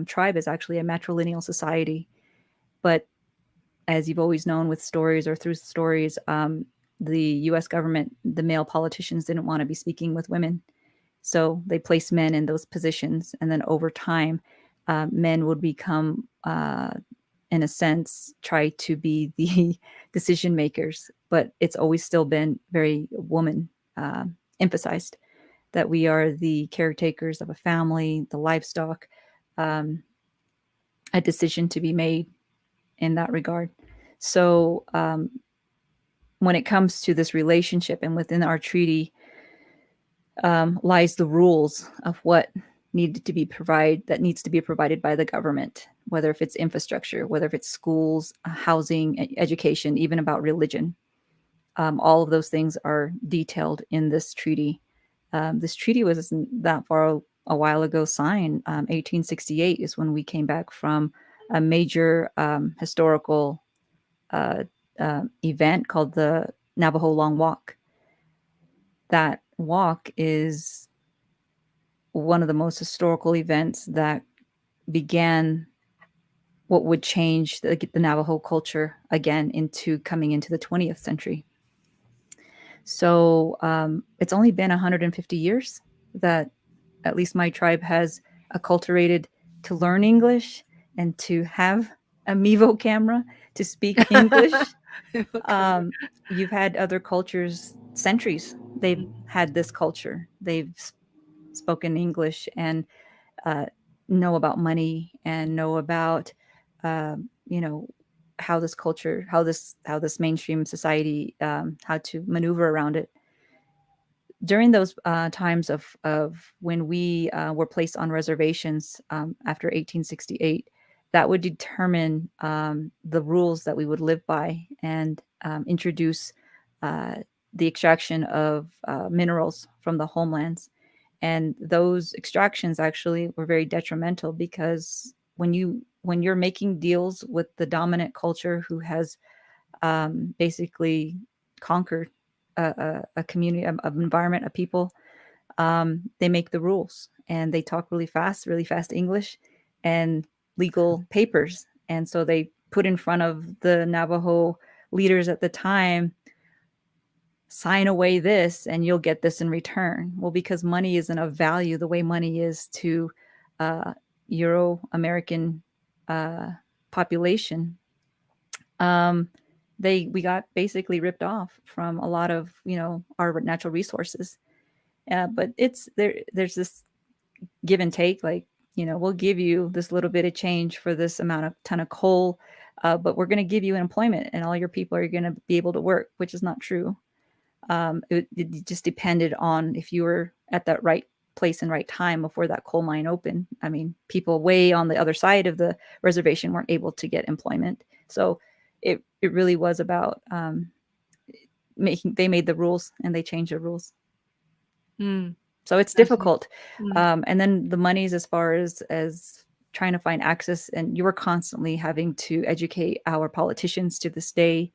tribe is actually a matrilineal society. But as you've always known with stories or through stories, the U.S. government, the male politicians didn't want to be speaking with women, so they placed men in those positions, and then over time, men would become in a sense, try to be the decision makers, but it's always still been very woman emphasized that we are the caretakers of a family, the livestock, um, a decision to be made in that regard. So when it comes to this relationship and within our treaty lies the rules of what needs to be provided by the government, whether if it's infrastructure, whether if it's schools, housing, education, even about religion. All of those things are detailed in this treaty. This treaty wasn't that far a while ago signed. 1868 is when we came back from a major historical uh, event called the Navajo Long Walk. That walk is one of the most historical events that began what would change the Navajo culture again into coming into the 20th century. So it's only been 150 years that at least my tribe has acculturated to learn English and to have a Mevo camera to speak English. Okay. You've had other cultures centuries. They've had this culture. They've spoken English and uh, know about money and know about you know how this culture, how this mainstream society, how to maneuver around it. During those times of when we were placed on reservations after 1868, that would determine the rules that we would live by and introduce uh, the extraction of minerals from the homelands. And those extractions actually were very detrimental because when you're making deals with the dominant culture who has basically conquered a community, an environment, a people, they make the rules and they talk really fast English and legal papers. And so they put in front of the Navajo leaders at the time, sign away this and you'll get this in return. Well, because money isn't of value the way money is to uh, Euro American population, um, we got basically ripped off from a lot of our natural resources. But there's this give and take, like we'll give you this little bit of change for this amount of ton of coal, but we're going to give you employment and all your people are going to be able to work, which is not true. It just depended on if you were at that right place and right time before that coal mine opened. I mean, people way on the other side of the reservation weren't able to get employment. So it really was about they made the rules and they changed the rules. Mm, So it's I see. difficult. Mm, And then the monies, as far as trying to find access, and you are constantly having to educate our politicians to this day.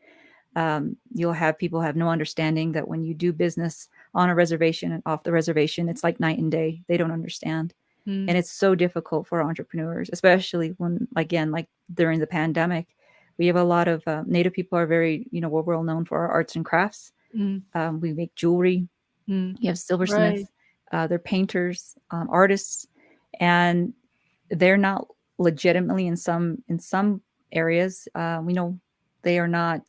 You'll have people have no understanding that when you do business on a reservation and off the reservation, it's like night and day. They don't understand. mm, And it's so difficult for entrepreneurs, especially when, again, like during the pandemic, we have a lot of Native people are very, we're well known for our arts and crafts. mm, We make jewelry. mm. You have Right. silversmiths, they're painters, artists, and they're not legitimately in some areas. We know they are not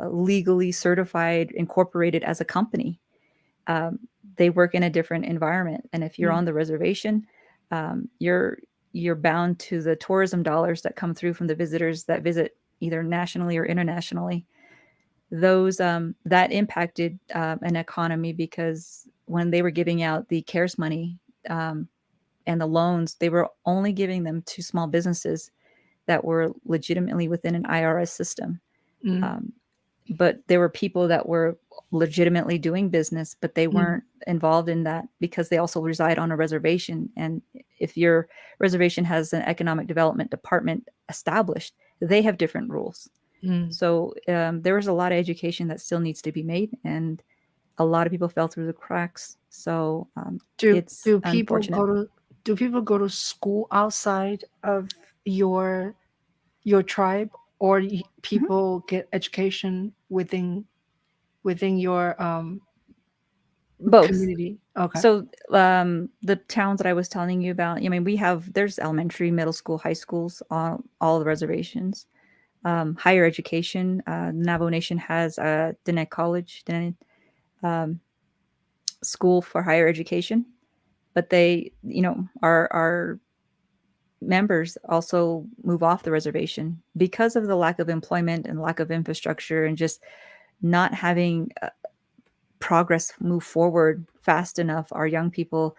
legally certified, incorporated as a company. Um, they work in a different environment, and if you're Mm, on the reservation, you're bound to the tourism dollars that come through from the visitors that visit either nationally or internationally. Those that impacted an economy because when they were giving out the CARES money um, and the loans, they were only giving them to small businesses that were legitimately within an IRS system. mm, Um, but there were people that were legitimately doing business, but they mm, weren't involved in that because they also reside on a reservation. And if your reservation has an economic development department established, they have different rules. mm. So there was a lot of education that still needs to be made, and a lot of people fell through the cracks. So Do it's do people unfortunate. go to do people go to school outside of your your tribe, or Mhm. people get education within your Both. community? Okay. So the towns that I was telling you about, I mean, there's elementary, middle school, high schools on all the reservations. Higher education, Navajo Nation has a Diné College, Diné um, school for higher education, but they, our members also move off the reservation because of the lack of employment and lack of infrastructure and just not having progress move forward fast enough. Our young people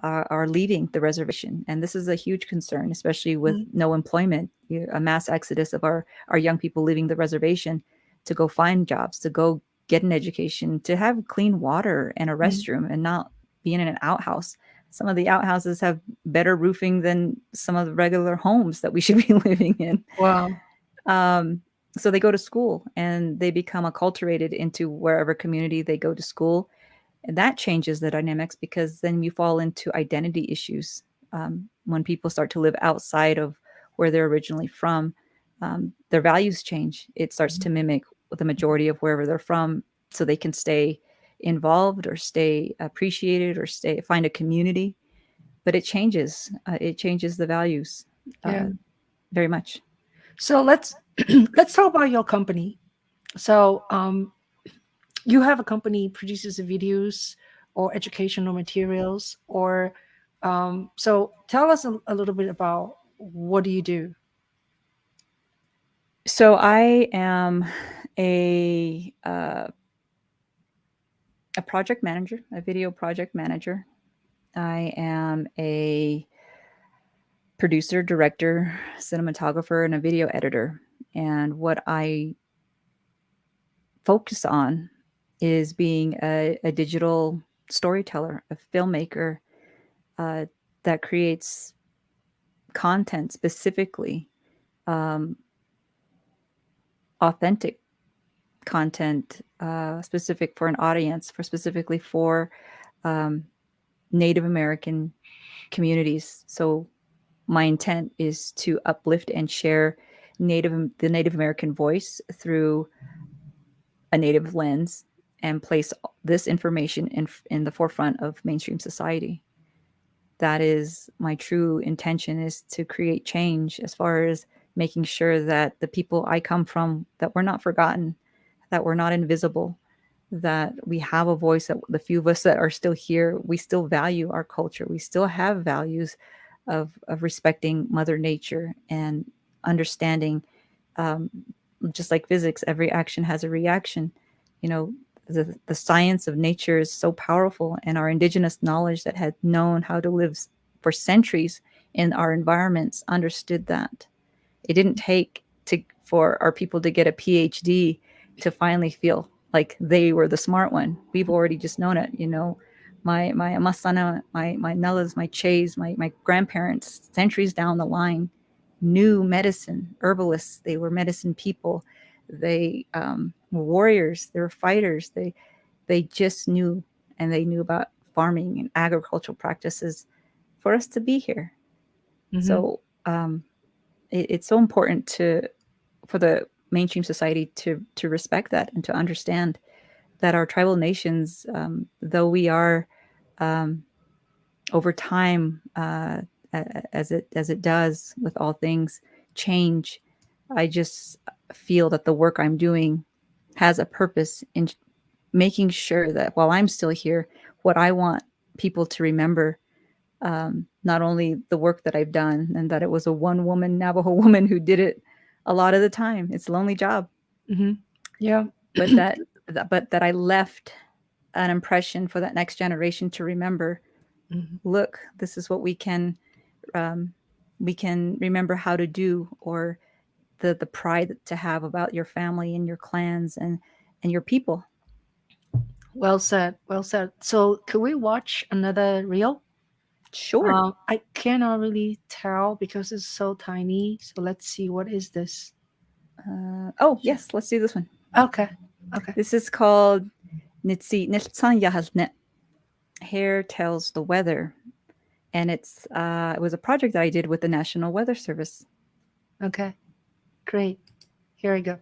are leaving the reservation, and this is a huge concern, especially with no employment. A mass exodus of our young people leaving the reservation to go find jobs, to go get an education, to have clean water and a restroom, and not being in an outhouse. Some of the outhouses have better roofing than some of the regular homes that we should be living in. Wow. So they go to school and they become acculturated into wherever community they go to school. And that changes the dynamics, because then you fall into identity issues. When people start to live outside of where they're originally from, their values change. It starts to mimic the majority of wherever they're from, so they can stay involved or stay appreciated or find a community. But it changes. It changes the values very much. So let's let's talk about your company. So you have a company produces videos or educational materials, or so tell us a little bit about what do you do? So I am a project manager, a video project manager. I am a producer, director, cinematographer, and a video editor. And what I focus on is being a digital storyteller, a filmmaker that creates content specifically, authentic content, specific for an audience, specifically for Native American communities. So my intent is to uplift and share the Native American voice through a Native lens, and place this information in the forefront of mainstream society. That is my true intention, is to create change as far as making sure that the people I come from, that we're not forgotten, that we're not invisible, that we have a voice, that the few of us that are still here, we still value our culture. We still have values of respecting Mother Nature and understanding, just like physics, every action has a reaction. The science of nature is so powerful, and our indigenous knowledge that had known how to live for centuries in our environments understood that. It didn't take for our people to get a PhD to finally feel like they were the smart one. We've already just known it. My Amasana, my Nellas, my Chays, my grandparents, centuries down the line, knew medicine, herbalists. They were medicine people. They were warriors. They were fighters. They just knew, and they knew about farming and agricultural practices for us to be here. So it's so important for the mainstream society to respect that, and to understand that our tribal nations, though we are over time, as it does with all things, change. I just feel that the work I'm doing has a purpose in making sure that while I'm still here, what I want people to remember, not only the work that I've done, and that it was a one-woman Navajo woman who did it a lot of the time. It's a lonely job. Yeah. But that I left an impression for that next generation to remember. Look, this is what we can remember how to do, or the pride to have about your family and your clans and your people. Well said. Well said. So could we watch another reel? Sure. I cannot really tell because it's so tiny. So let's see. What is this? Yes, let's do this one. Okay. This is called Nitsi Nilsan Yahalne. Hair Tells the Weather. And it was a project that I did with the National Weather Service. Okay. Great. Here we go.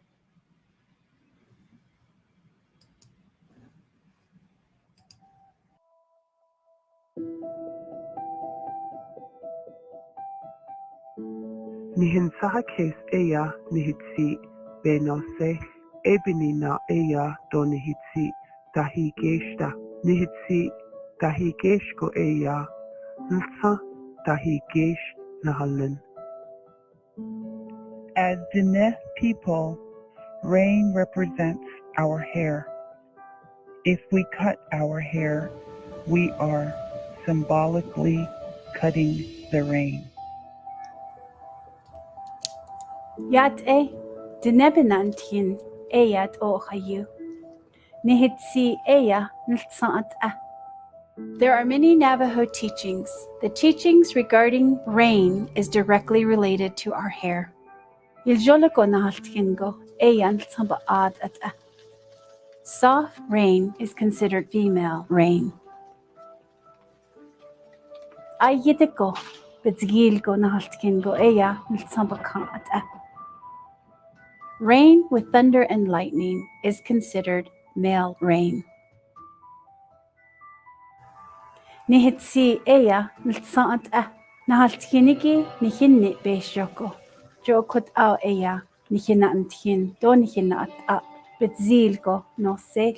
Nihinsaha case eya nihitsi benose ebinina eya do nihitsi tahigeshta nihitsi tahigeshko eya nsa tahigesh Nahalun. As Diné people, rain represents our hair. If we cut our hair, we are symbolically cutting the rain. Yat e, dinebinantin, eyat o hayu. Nihitsi eya niltsaat a. There are many Navajo teachings. The teachings regarding rain is directly related to our hair. Iljoloko nahaltkingo eya niltsabaad at a. Soft rain is considered female rain. Ayidiko, bitzgilgo nahaltkingo eya niltsabakan at a. Rain with thunder and lightning is considered male rain. Nihitsi eya niltsaat a. Nahaltkiniki nihinni beishoko. Jokot au eya nihina anthin do nihina at a. Bitzilgo no sel.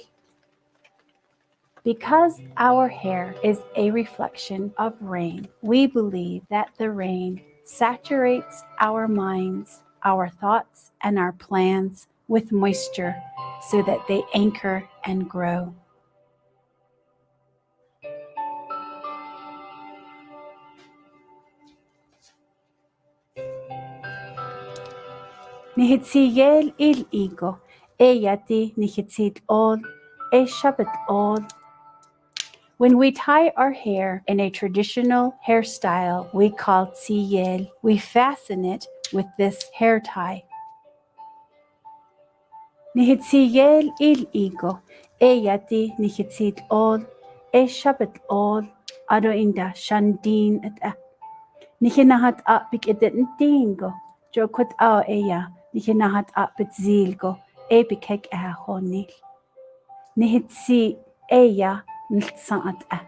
Because our hair is a reflection of rain, we believe that the rain saturates our minds, our thoughts, and our plans with moisture so that they anchor and grow. Nihitziyel il ego, eyati nihitzit ol, eshabit ol. When we tie our hair in a traditional hairstyle we call tsiyel, we fasten it with this hair tie. Nihitziyel il ego, eyati nihitzit ol, eshabit ol, ado inda shandin et a. Nihinahat a bikidin dingo, jokut a eya, nihinahat a bitzilgo, e bikek a honil. Nihitsi eya niltsaat a.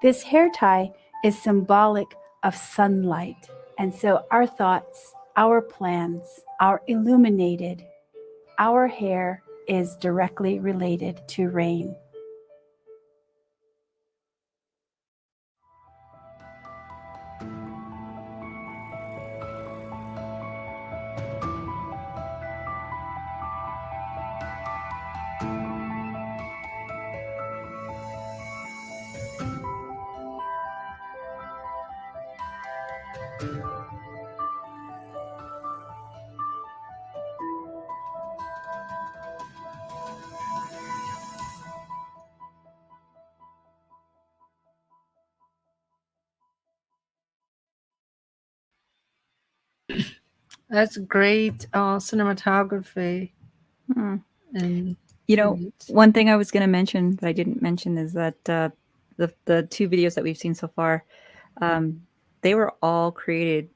This hair tie is symbolic of sunlight, and so our thoughts, our plans are illuminated. Our hair is directly related to rain. That's great cinematography. Hmm. And One thing I was going to mention that I didn't mention is that the two videos that we've seen so far, they were all created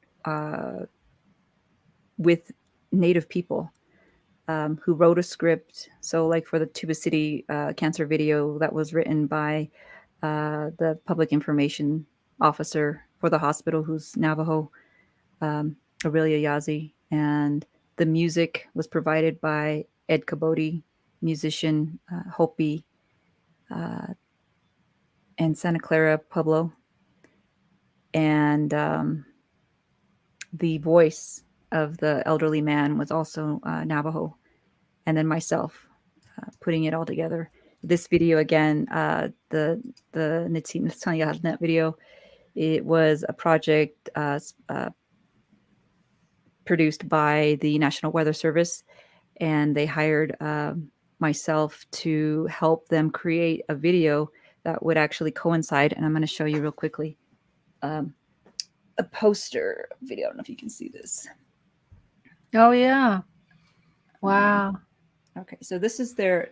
with Native people who wrote a script. So, like for the Tuba City cancer video, that was written by the public information officer for the hospital, who's Navajo, Aurelia Yazi, and the music was provided by Ed Caboti, musician, Hopi, and Santa Clara Pueblo, and the voice of the elderly man was also Navajo, and then myself putting it all together. This video again, the Nitsi video, it was a project produced by the National Weather Service, and they hired myself to help them create a video that would actually coincide. And I'm going to show you real quickly a poster video. I don't know if you can see this. oh yeah, wow, Okay, so this is their.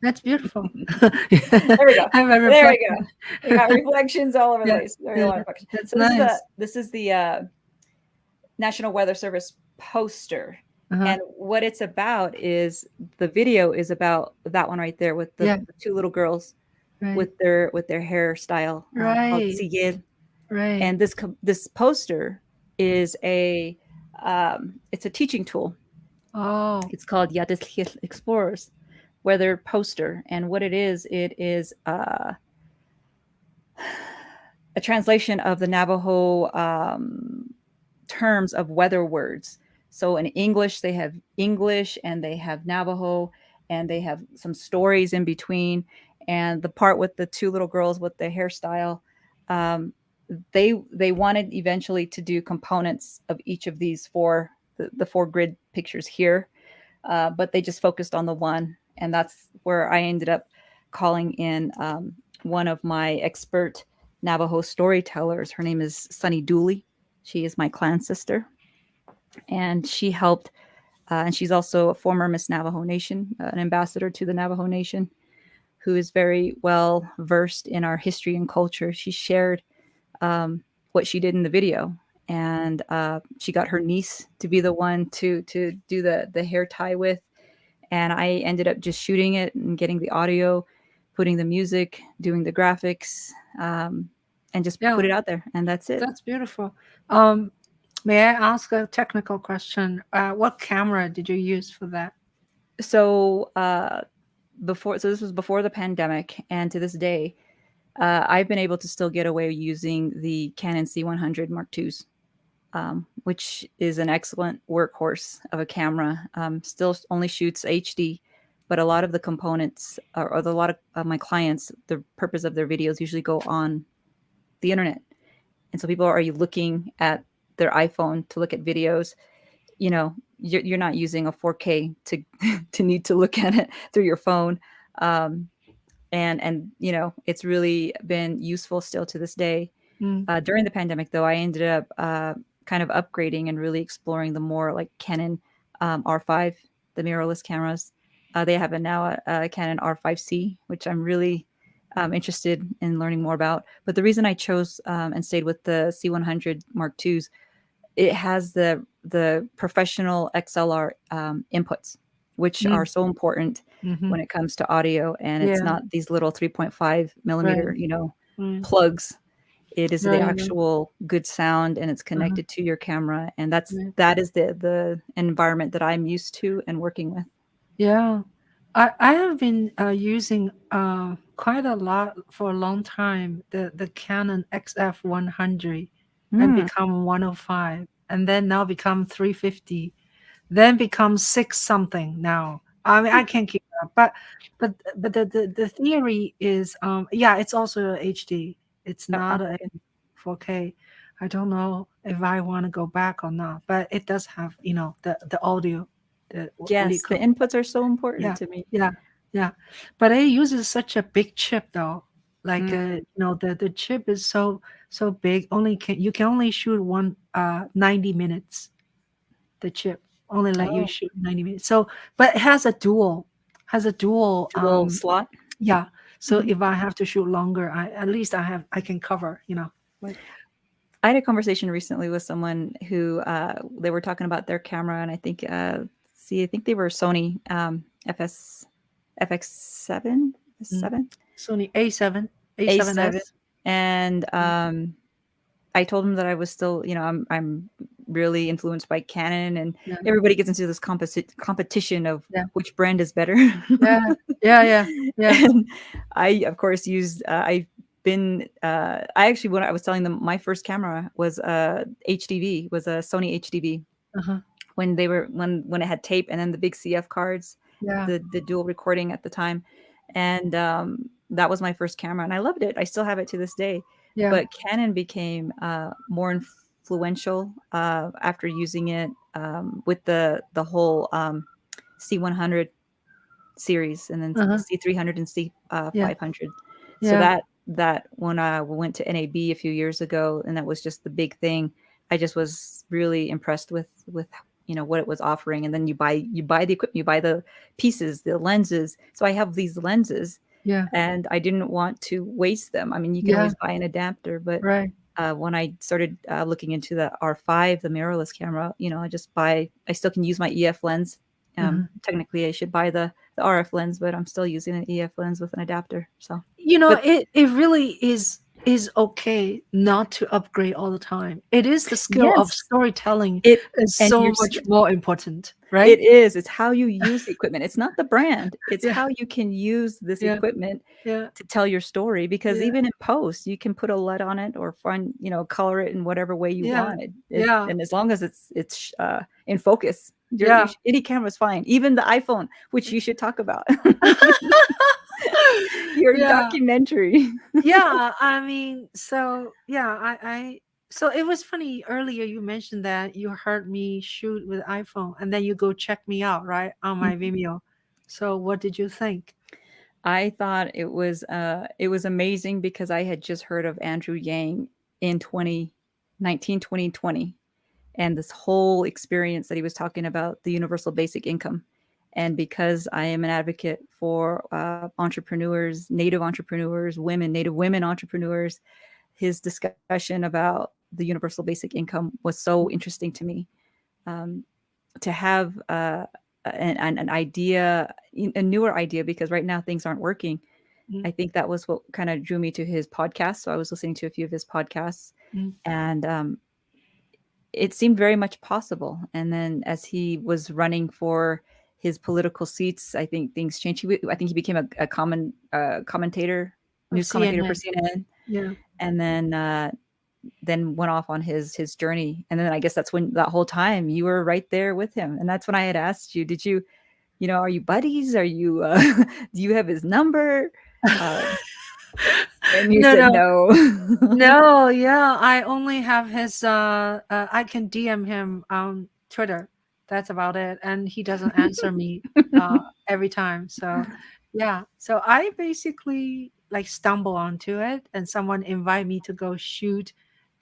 that's beautiful. There we go. There we go. We got reflections all over the Yeah, place. Very lot of reflections. that's So nice. this is the National Weather Service poster. And what it's about is the video is about that one right there with the two little girls with their hairstyle called Right. Sigel. Right. And this poster is it's a teaching tool. Oh. It's called Yadis Explorers Weather Poster. And what it is a translation of the Navajo terms of weather words. So in English, they have English and they have Navajo and they have some stories in between. And the part with the two little girls with the hairstyle, um, they wanted eventually to do components of each of these four, the four grid pictures here, but they just focused on the one. And that's where I ended up calling in one of my expert Navajo storytellers. Her name is Sunny Dooley. She is my clan sister, and she helped. And she's also a former Miss Navajo Nation, an ambassador to the Navajo Nation, who is very well versed in our history and culture. She shared what she did in the video, and she got her niece to be the one to do the hair tie with, and I ended up just shooting it and getting the audio, putting the music, doing the graphics, and just Yeah, put it out there, and that's it. that's beautiful. Um, may I ask a technical question? What camera did you use for that? So so this was before the pandemic, and to this day, I've been able to still get away using the Canon C100 Mark IIs, which is an excellent workhorse of a camera. Still only shoots HD, but a lot of the components, or a lot of my clients, the purpose of their videos usually go on the internet. And so people are looking at their iPhone to look at videos. You know, you're not using a 4K to to need to look at it through your phone. And you know, it's really been useful still to this day. Mm. During the pandemic, though, I ended up kind of upgrading and really exploring the more like Canon R5, the mirrorless cameras. They have a Canon R5C, which I'm really interested in learning more about. But the reason I chose and stayed with the C100 Mark IIs, it has the professional XLR inputs, which Mm. are so important Mm-hmm. when it comes to audio, and it's Yeah, not these little 3.5 millimeter, right. Mm. plugs. It is the Right, right. actual good sound, and it's Uh-huh. connected to your camera, and Right. that is the environment that I'm used to and working with. Yeah, I have been using quite a lot for a long time the Canon XF 100, and Mm, become 105, and then now become 350, then become six something now. I mean, I can't keep up, but the theory is yeah, it's also a HD. It's not a okay. 4K. I don't know if I want to go back or not, but it does have the audio. The what do you Yes, the call? inputs are so important Yeah, to me. yeah, yeah. But it uses such a big chip though. Like Mm, the chip is so big. You can only shoot 90 minutes. The chip only let you oh, shoot 90 minutes. So, but it has a dual dual slot. yeah. So Mhm. if I have to shoot longer, at least I can cover, like I had a conversation recently with someone who they were talking about their camera, and I think I think they were Sony FX7 mm, 7 Sony A7, A7, A7S. and Mm, I told him that I was still, I'm really influenced by Canon, and yeah, everybody gets into this competition of yeah, which brand is better. yeah, yeah, yeah, yeah. And I, of course, used. I've been. I actually, when I was telling them, my first camera was HDV, was a Sony HDV, Uh-huh. when they were when it had tape and then the big CF cards, Yeah, the dual recording at the time, and that was my first camera, and I loved it. I still have it to this day. yeah. But Canon became more influential after using it with the whole C100 series, and then Uh-huh. C300 and C Yeah, 500. So yeah. that when I went to NAB a few years ago, and that was just the big thing, I just was really impressed with what it was offering. And then you buy the equipment, you buy the pieces, the lenses. So I have these lenses, Yeah, and I didn't want to waste them. I mean, you can yeah, always buy an adapter, but right. when I started looking into the R5, the mirrorless camera, I still can use my EF lens. Uh-huh. Technically, I should buy the RF lens, but I'm still using an EF lens with an adapter. So, You know, but it really is is okay not to upgrade all the time. It is the skill of Yes. storytelling It is and so you're much more important, right? It is. It's how you use the equipment. It's not the brand. It's Yeah, how you can use this yeah, equipment yeah, to tell your story. Because yeah, even in post, you can put a LUT on it or find, color it in whatever way you yeah, want it. yeah, And as long as it's in focus, yeah. any camera's fine. Even the iPhone, which you should talk about. Your Yeah, documentary. yeah. I mean, so yeah, so it was funny earlier you mentioned that you heard me shoot with iPhone and then you go check me out, right, on my Vimeo. So what did you think? I thought it was amazing because I had just heard of Andrew Yang in 2019, 2020, and this whole experience that he was talking about, the universal basic income. And because I am an advocate for entrepreneurs, Native women entrepreneurs, his discussion about the universal basic income was so interesting to me. Um, to have an idea, a newer idea, because right now things aren't working. Mm, I think that was what kind of drew me to his podcast. So I was listening to a few of his podcasts, mm, and it seemed very much possible. And then as he was running for his political seats, I think things changed. I think he became a commentator, of news commentator for CNN. CNN, Yeah. and then went off on his journey. And then I guess that's when that whole time you were right there with him. And that's when I had asked you, did you, are you buddies? Are you, do you have his number? Uh, and you No, said no. no. No, yeah, I only have his I can DM him on Twitter. That's about it. And he doesn't answer me every time. So yeah. So I basically like stumble onto it and someone invite me to go shoot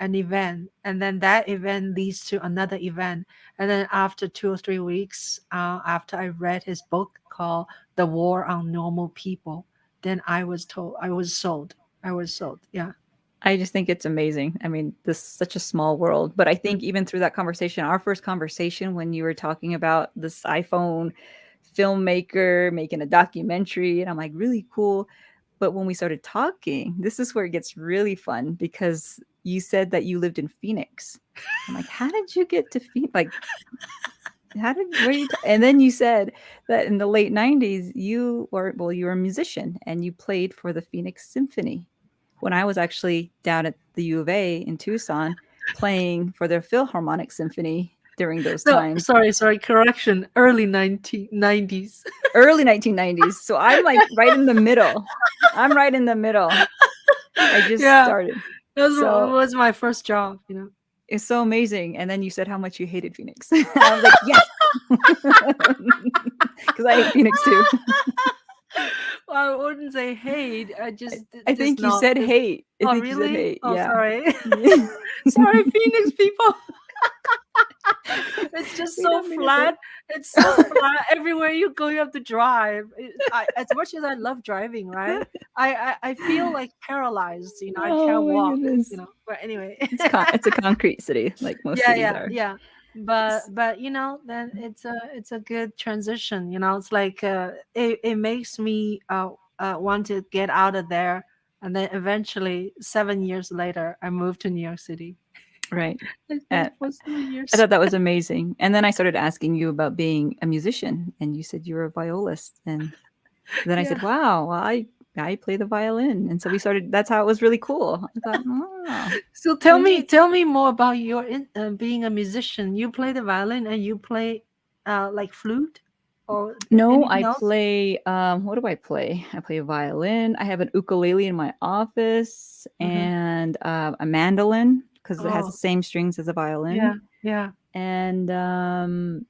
an event. And then that event leads to another event. And then after 2 or 3 weeks, after I read his book called The War on Normal People, then I was sold. I was sold. Yeah. I just think it's amazing. I mean, this is such a small world, but I think even through that conversation, our first conversation when you were talking about this iPhone filmmaker making a documentary, and I'm like, really cool. But when we started talking, this is where it gets really fun because you said that you lived in Phoenix. I'm like, how did you get to Phoenix? Like, where you, and then you said that in the late 90s, you were a musician and you played for the Phoenix Symphony when I was actually down at the U of A in Tucson playing for their Philharmonic Symphony during those No, times, sorry, correction. Early 1990s. early 1990s. So I'm like right in the middle. I'm right in the middle. I just Yeah, started. that So was my first job, you know. it's so amazing. And then you said how much you hated Phoenix. I was like, yes. Because I hate Phoenix too. Well, I wouldn't say hate. I just I just think you not. said hate. I Oh, think you said really? hate. Oh, Yeah. sorry. Sorry, Phoenix people. It's just We so don't mean it that. flat. It's so flat. Everywhere you go, you have to drive. As much as I love driving, right? I feel like paralyzed. You know, I Oh can't my walk. goodness. You know, but anyway. It's a concrete city, like most Yeah, cities yeah, are. yeah. But you know, then it's a good transition. You know, it's like it makes me want to get out of there, and then eventually 7 years later, I moved to New York City. Right. I Uh, think for seven I years. thought that was amazing. And then I started asking you about being a musician, and you said you were a violist. And then I Yeah. said, "Wow, well, I play the violin." And so we started. That's how it was really cool. I thought, oh, So tell me more about your being a musician. You play the violin and you play like flute or no, anything I else? play. What do I play? I play a violin. I have an ukulele in my office Hmm. and a mandolin because it has the Oh, same strings as a violin. yeah, yeah. And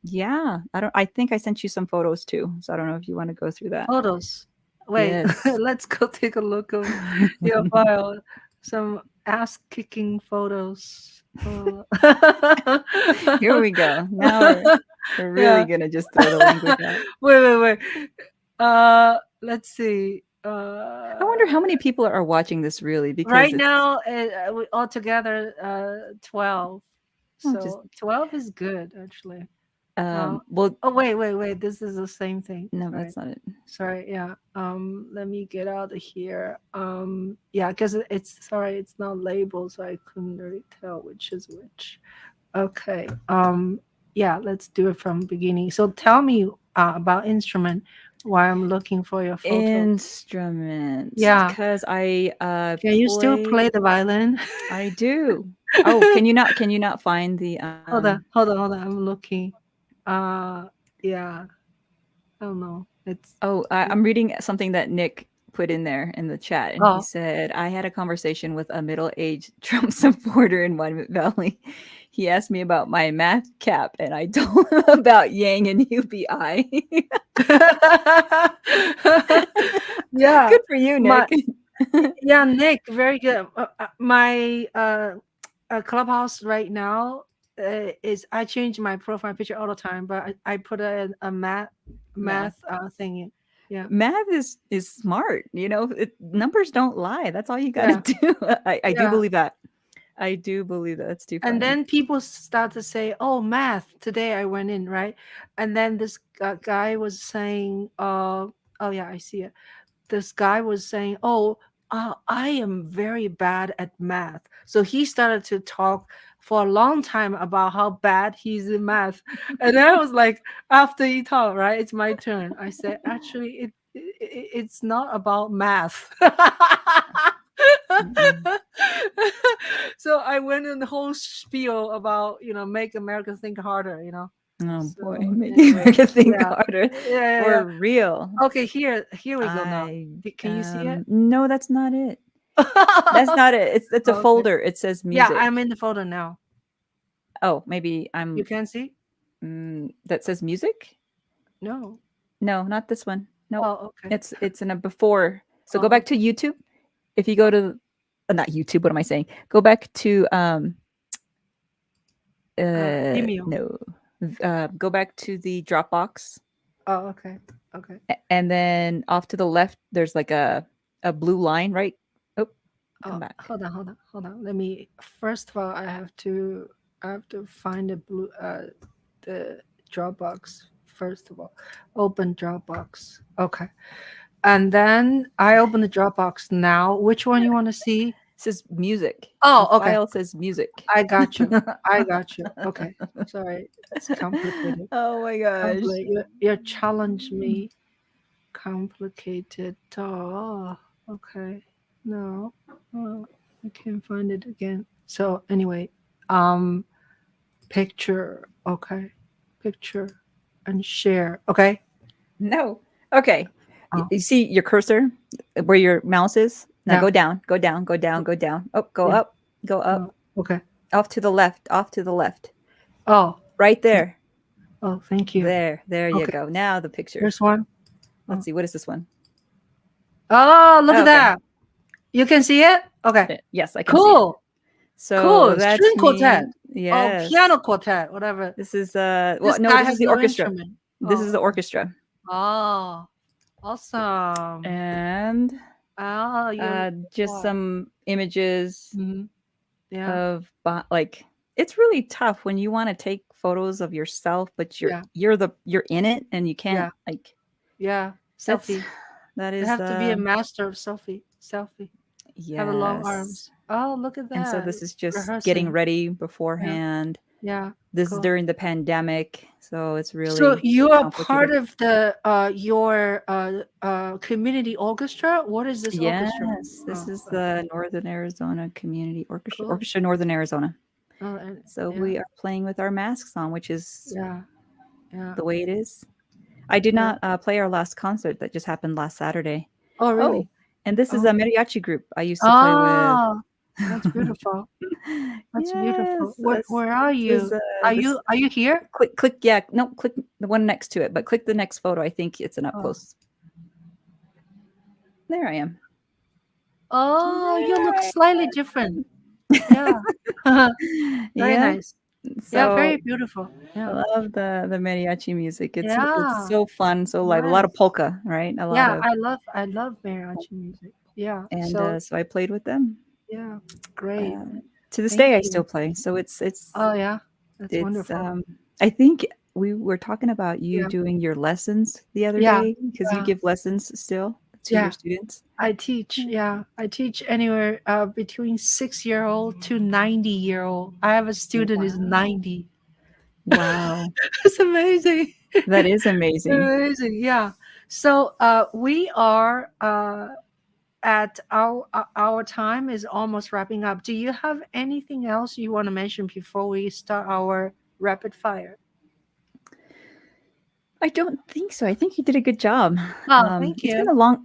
yeah, I think I sent you some photos too. So I don't know if you want to go through that. Photos. Wait, Yes. let's go take a look of your file. Some ass kicking photos. Here we go. Now we're really Yeah. gonna just throw the language out. Wait. Let's see. I wonder how many people are watching this really because Right it's now, we altogether 12. oh, just So 12 is good, actually. Well, Oh, wait. This is the same thing. no, Sorry. that's not it. Sorry. Yeah. Let me get out of here. Yeah, because it's sorry, it's not labeled, so I couldn't really tell which is which. Okay. Yeah, let's do it from beginning. So tell me about instrument while I'm looking for your photo. Instrument. Yeah. Because I Can you still play the violin? I do. Oh, can you not find the Hold on. I'm looking. Yeah. I don't know. It's Oh, I'm reading something that Nick put in there in the chat, and he oh. said, I had a conversation with a middle-aged Trump supporter in Monument Valley. He asked me about my math cap, and I told him about Yang and UBI. Yeah. Good for you, My Nick. yeah, Nick, very good. My clubhouse right now is I change my profile picture all the time, but I put a math thing in. Yeah. Math is smart, numbers don't lie. That's all you got Yeah. to do. I do Yeah. believe that. I do believe that. That's too funny. And then people start to say, "Oh, math." Today I went in, right? And then this guy was saying, oh yeah, I see it. This guy was saying, "Oh, I am very bad at math." So he started to talk for a long time about how bad he's in math. And then I was like, after he talked, right, it's my turn. I said, actually, it's not about math. So I went in the whole spiel about, make America think harder, Oh So boy, make anyway, America think yeah. harder. Yeah. For real. Okay, here we go now. Can you see it? No, that's not it. That's not it. It's a Okay. folder. It says Yeah, music. I'm in the folder now. Oh, maybe You can see? that says music? No. No, not this one. No. Oh, okay. It's in a before. So go back to YouTube. If you go to not YouTube, what am I saying? Go back to Vimeo. no. Go back to the Dropbox. Oh, okay. Okay. And then off to the left there's like a blue line, right? Oh, come back. Hold on. Let me first of all I have to find the Dropbox first of all. Open Dropbox. Okay. And then I open the Dropbox now. Which one you want to see? It says music. Oh, the okay. file says music. I got you. Okay. Sorry. It's complicated. Oh my gosh. You challenged me. Complicated. Oh, okay. No. Oh, I can't find it again. So anyway, picture. Okay. Picture and share. Okay. No. Okay. Oh. You see your cursor where your mouse is? Now Yeah. go down, go down, go down, go down. Oh, go Yeah. up, go up. Oh, okay. Off to the left, off to the left. Oh. Right there. Oh, thank you. There you Okay. go. Now the picture. Here's one. Let's see. What is this one? Oh, look at Okay. that. You can see it? Okay. Yes, I can see it. Cool. So Cool. that's String me. quartet. Yes. Oh, piano quartet, whatever. This is This no, guy this has is the no orchestra. instrument. This is the okay. orchestra. Oh, awesome. And just wow. some images Yeah. of like it's really tough when you want to take photos of yourself, but you're in it and you can't like selfie. That You is have to be a master of selfie. Have a long arms. Oh, look at that. And so this is just rehearsing. getting ready beforehand. Yeah. This is during the pandemic, so it's really so you are part of the your community orchestra. What is this orchestra? Yes, this is the Northern Arizona Community Orchestra, Orchestra Northern Arizona. Oh, and, so we are playing with our masks on, which is the way it is. I did not play our last concert that just happened last Saturday. Oh, really? And this is a mariachi group I used to play with. That's beautiful. That's beautiful. Yes, Where are you? Are you here? Click, click the one next to it, but click the next photo. I think it's an up close. There I am. Oh, you look slightly different. Yeah. Very nice. So very beautiful. Yeah. I love the mariachi music. It's so fun, so live. A lot of polka, right? A lot of I love mariachi music. Yeah. And so I played with them. Yeah. Great. To this day I still play. So it's oh yeah. That's wonderful. I think we were talking about you Yeah. doing your lessons the other Yeah. day because you Yeah. give lessons still to your Yeah. students. I teach. Yeah. I teach anywhere between 6-year-old to 90-year-old. I have a student is Wow. 90. Wow. It's amazing. That is amazing. Amazing. Yeah. So we are at our time is almost wrapping up. Do you have anything else you want to mention before we start our rapid fire? I don't think so. I think you did a good job. Oh, thank you.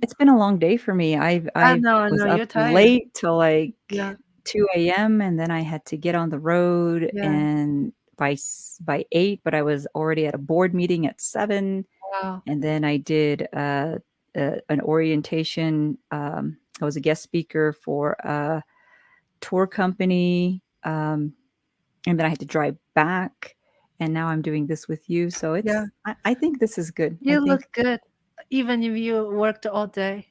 It's been a long day for me. I I was know up you're tired. late till like Yeah. 2 a.m. and then I had to get on the road Yeah. and by 8, but I was already at a board meeting at 7. Wow. And then I did an orientation. I was a guest speaker for a tour company. And then I had to drive back. And now I'm doing this with you. So Yeah. I think this is good. I You think. look good, even if you worked all day.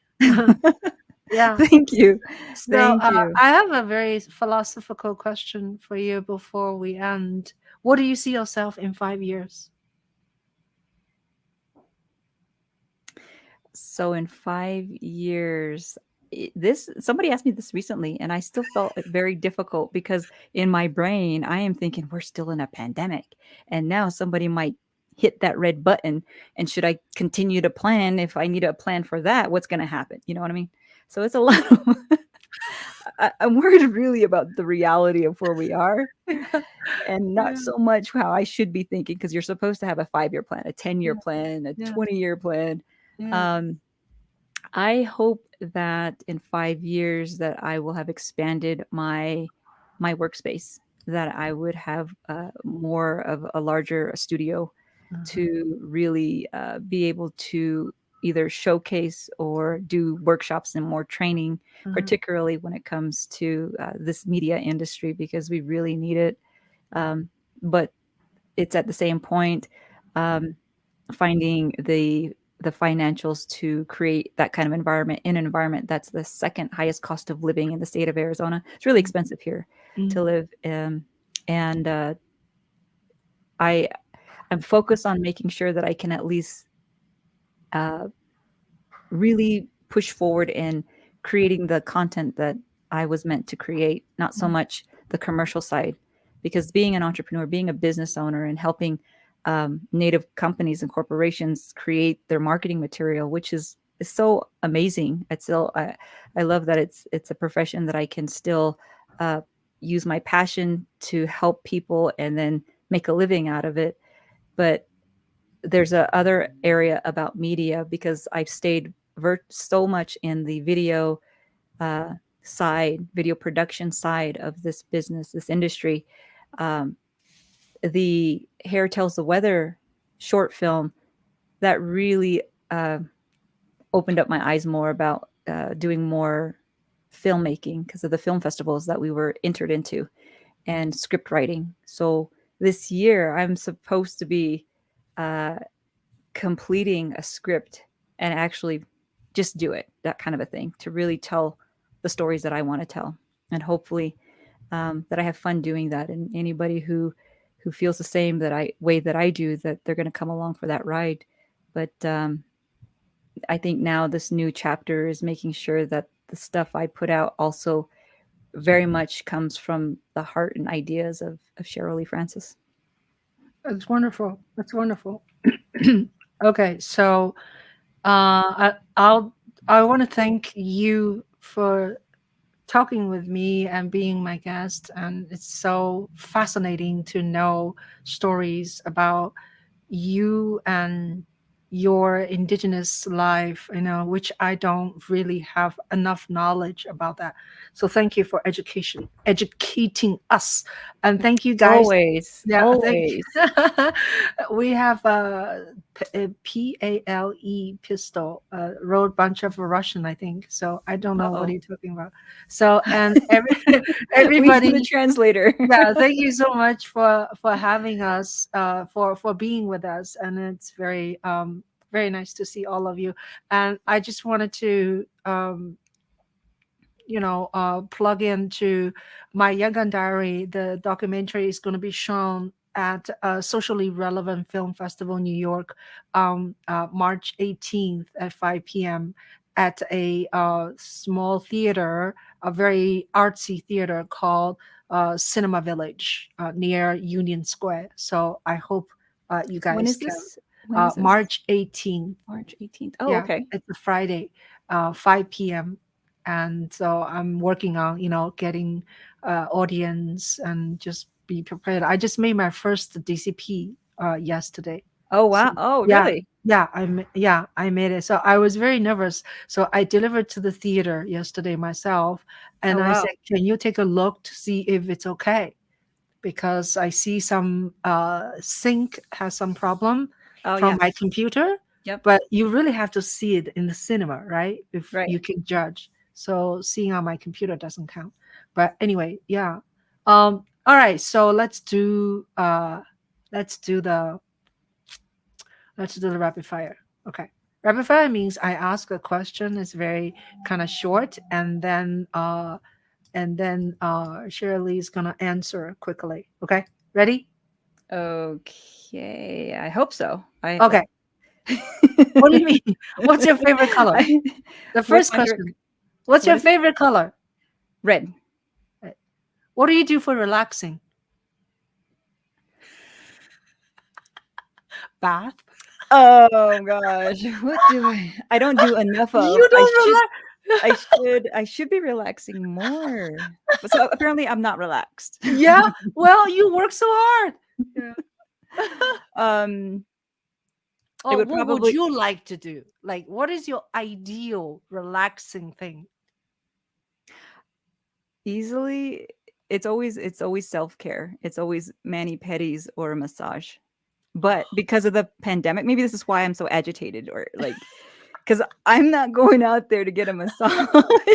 Yeah. Thank you. So Thank you. I have a very philosophical question for you before we end. What do you see yourself in 5 years? So in 5 years, this somebody asked me this recently, and I still felt it very difficult because in my brain, I am thinking we're still in a pandemic, and now somebody might hit that red button. And should I continue to plan? If I need a plan for that, what's going to happen? You know what I mean? So it's a lot of. I'm worried really about the reality of where we are, and not Yeah. so much how I should be thinking because you're supposed to have a 5-year plan, a 10-year Yeah. plan, a Yeah. 20-year plan. Yeah. Um, I hope that in 5 years that I will have expanded my workspace, that I would have more of a larger studio Uh-huh. to really be able to either showcase or do workshops and more training, Uh-huh. particularly when it comes to this media industry, because we really need it. But it's at the same point, um, finding the financials to create that kind of environment in an environment that's the second highest cost of living in the state of Arizona. It's really expensive here to Mm. live, and I I'm focused on making sure that I can at least uh, really push forward in creating the content that I was meant to create, not so much the commercial side. Because being an entrepreneur, being a business owner, and helping native companies and corporations create their marketing material, which is so amazing. I love that it's a profession that I can still uh, use my passion to help people and then make a living out of it. But there's a other area about media because I've stayed so much in the video video production side of this business, this industry. Um, the Hair Tells the Weather short film that really opened up my eyes more about doing more filmmaking because of the film festivals that we were entered into and script writing. So this year I'm supposed to be uh, completing a script and actually just do it, that kind of a thing, to really tell the stories that I want to tell. And hopefully that I have fun doing that. And anybody who feels the same way that I do, that they're going to come along for that ride. But I think now this new chapter is making sure that the stuff I put out also very much comes from the heart and ideas of Cherylee Francis. That's wonderful. That's wonderful. Okay, so I want to thank you for talking with me and being my guest. And it's so fascinating to know stories about you and your indigenous life, which I don't really have enough knowledge about that. So thank you for educating us. And thank you guys. Always, Yeah, thank always. you. We have a PALE pistol, wrote bunch of Russian, I think. So I don't know what Uh-oh. you're talking about. So and We need a everybody, translator. yeah, thank you so much for having us, for being with us, and it's very nice to see all of you. And I just wanted to plug into my Yagan Diary. The documentary is going to be shown at Socially Relevant Film Festival, New York, March 18th at 5 p.m. at a small theater, a very artsy theater called Cinema Village near Union Square. So I hope you When guys is can. this? When is this? March 18th. March 18th. Oh, Yeah, okay. it's a Friday, 5 p.m. And so I'm working on, getting audience and just be prepared. I just made my first DCP yesterday. Oh, wow. So Oh, yeah, really? I made it. So I was very nervous. So I delivered to the theater yesterday myself, and Oh, I wow. said, "Can you take a look to see if it's okay?" Because I see some sync has some problem Oh, from yeah. my computer. Yep. But you really have to see it in the cinema, right? If Right. you can judge. So seeing on my computer doesn't count. But anyway, yeah. All right. So let's do the rapid fire. Okay. Rapid fire means I ask a question. It's very kind of short, and then Shirley is gonna answer quickly. Okay. Ready? Okay. I hope so. Okay. What do you mean? What's your favorite color? The What's first my favorite? question. What's What your is it? favorite color? Red. What do you do for relaxing? Bath? Oh gosh. What do I don't do enough of. You don't relax. I should be relaxing more. But so apparently I'm not relaxed. Yeah. Well, you work so hard. Yeah. Um it Oh, would what would probably you like to do? Like, what is your ideal relaxing thing? easily it's always self-care. It's always mani-pedis or a massage. But because of the pandemic, maybe this is why I'm so agitated, or like because I'm not going out there to get a massage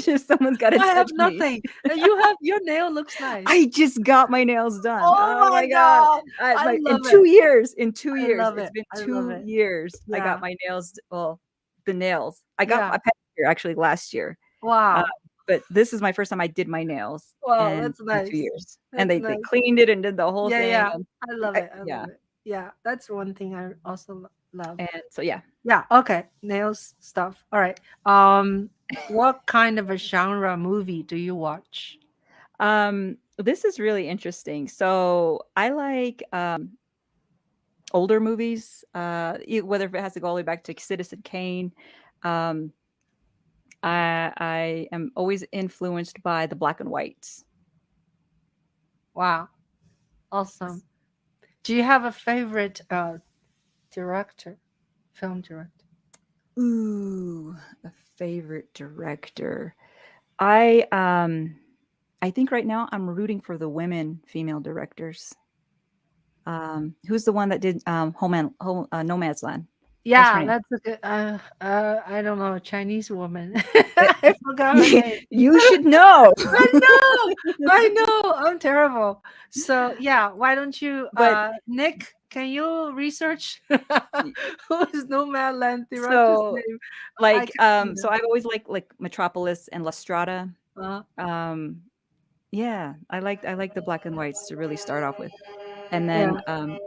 if someone's got to I have touch me. nothing. And you have your nail looks nice. I just got my nails done. Oh Oh my my god! God. I In love it. 2 years, in 2 I years, love it's it. been I love 2 it. years. I Yeah. got my nails. Well, the nails. I got Yeah. my pedicure actually last year. Wow. But this is my first time I did my nails Wow, in that's nice. 2 years, and That's they nice. cleaned it and did the whole Yeah, thing. yeah. And I love it. I yeah, love it. Yeah, that's one thing I also love. and so yeah. Yeah, okay. Nails stuff. All right. What kind of a genre movie do you watch? This is really interesting. So I like older movies, whether if it has to go all the way back to Citizen Kane. Um, I am always influenced by the black and whites. Wow. Awesome. Do you have a favorite director, film director? Ooh, a favorite director. I think right now I'm rooting for the female directors. Who's the one that did Nomadland? What's her Yeah, name? that's a good I don't know, a Chinese woman. I forgot her name. You should know. I know. I'm terrible. So yeah, why don't you But Nick, can you research who is Nomadland director's so name? I like can so I've always liked like Metropolis and La Strada. uh, Yeah, I like the black and whites to really start off with. And yeah. then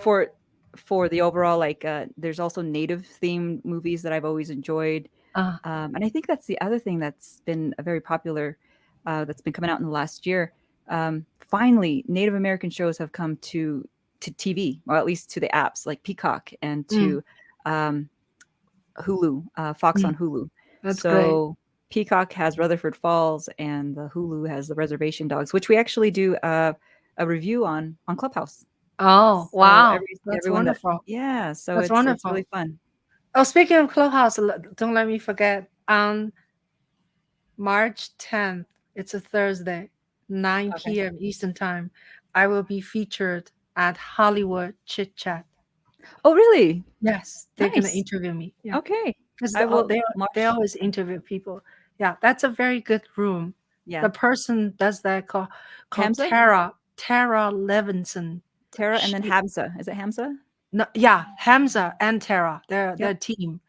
for the overall like there's also native themed movies that I've always enjoyed. Uh, And I think that's the other thing that's been a very popular that's been coming out in the last year. Finally, Native American shows have come to TV, or at least to the apps like Peacock and to Hulu, Fox on Hulu. that's great. So Peacock has Rutherford Falls, and the Hulu has the Reservation Dogs, which we actually do a review on Clubhouse. Oh, So wow. That's everyone wonderful. yeah, so That's it's wonderful. really fun. Oh, speaking of Clubhouse, don't let me forget. On March 10th, it's a Thursday, 9 Okay. p.m. Eastern Time, I will be featured at Hollywood Chit Chat. Oh, really? Yes, they're going to Nice. interview me. Yeah. Okay. Because I will they March. always interview people. Yeah, that's a very good room. Yeah. The person does that called Hamza? Tara Levinson. Tara and then Hamza. Is it Hamza? No, yeah, Hamza and Tara. They're Yep. team.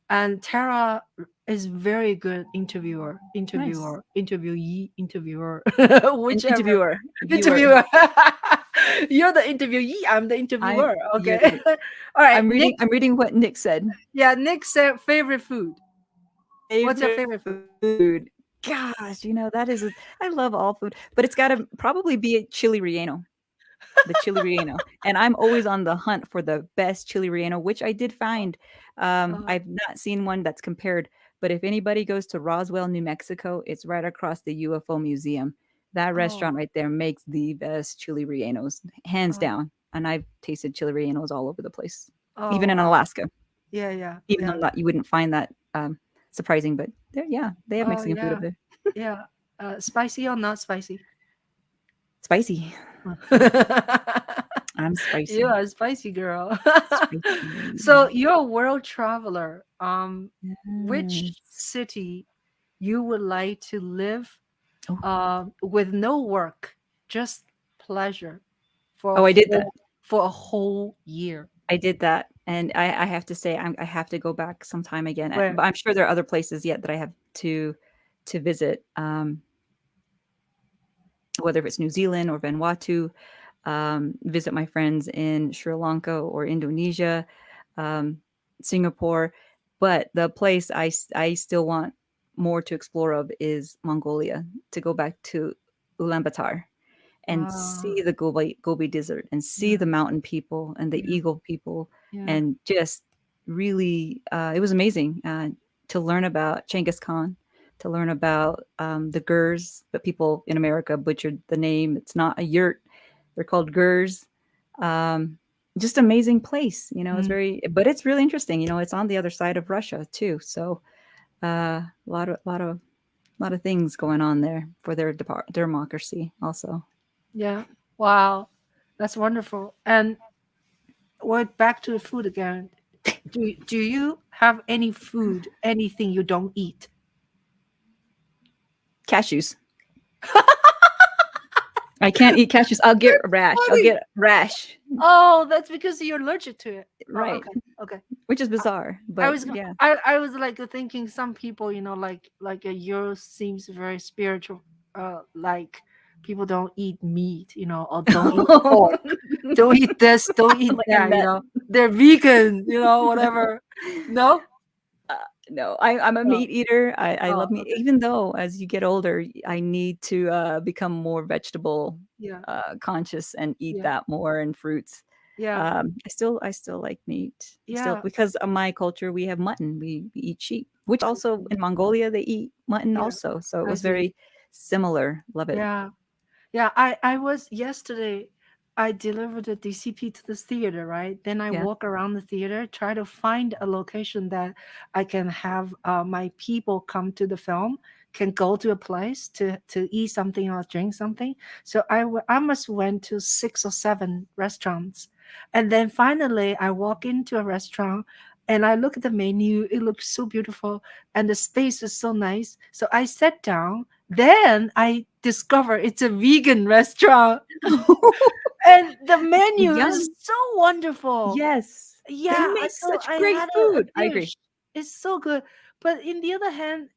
And Tara is very good interviewer, Nice. interviewee, interviewer, An whichever interviewer. interviewer. You're the interviewee. I'm the interviewer. You're Okay. All right, Nick. I'm reading what Nick said. Yeah, Nick said favorite food. What's your Favorite favorite food? food. Gosh, that is I love all food, but it's got to probably be a chili relleno. The chili relleno, and I'm always on the hunt for the best chili relleno, which I did find. Uh, I've not seen one that's compared, but if anybody goes to Roswell, New Mexico, it's right across the UFO Museum. That restaurant oh, right there makes the best chili rellenos, hands oh, down. And I've tasted chili rellenos all over the place, oh, even in wow. Alaska. Yeah, yeah, Even though yeah. you wouldn't find that surprising, but they have Oh, Mexican food yeah, up there. yeah. Spicy or not spicy? Spicy. I'm You spicy. are a spicy girl. So Spicy. you're a world traveler. Which Yes. city you would like to live Oh, with no work, just pleasure for a I did that. whole year? I did that, and I have to say I have to go back sometime again. Where? But I'm sure there are other places yet that I have to visit. Whether it's New Zealand or Vanuatu, visit my friends in Sri Lanka or Indonesia, um, Singapore. But the place I still want more to explore of is Mongolia, to go back to Ulaanbaatar and Uh, see the Gobi Desert and see yeah, the mountain people and the yeah, eagle people, yeah, and just really, it was amazing to learn about Genghis Khan, to learn about the Gurs, but people in America butchered the name. It's not a yurt; they're called Gurs. Um, just amazing place, It's mm, but it's really interesting. It's on the other side of Russia too, so a lot of things going on there for their democracy also. yeah. Wow, that's wonderful. And we're back to the food again. Do you have any food, anything you don't eat? Cashews. I can't eat cashews. I'll get a rash. I'll Funny. get a rash. Oh, that's because you're allergic to it. Oh, Right. okay, okay. Which is bizarre, I but was yeah. I was like thinking some people, yours seems very spiritual. Like people don't eat meat, or don't eat pork, don't eat this, don't eat Like a that. nut. They're vegan, whatever. No. Uh, no, I'm a Oh, meat eater. I oh, love meat. okay. Even though as you get older, I need to become more vegetable Yeah, conscious and eat yeah, that more, and fruits. yeah, I still like meat. Still, yeah. because of my culture, we have mutton. We eat sheep, which I also see. in Mongolia they eat mutton Yeah, also. So it I was see. very similar. Love it. Yeah. Yeah, I was yesterday. I delivered the DCP to the theater, right? Then I Yeah. walk around the theater, try to find a location that I can have my people come to the film, can go to a place to eat something or drink something. So I must went to 6 or 7 restaurants, and then finally I walk into a restaurant. And I look at the menu, it looks so beautiful, and the space is so nice. So I sat down, then I discover it's a vegan restaurant, and the menu is Yum. so wonderful. Yes. They Yeah, make so such I great had a food. I agree. dish. It's so good. But in the other hand,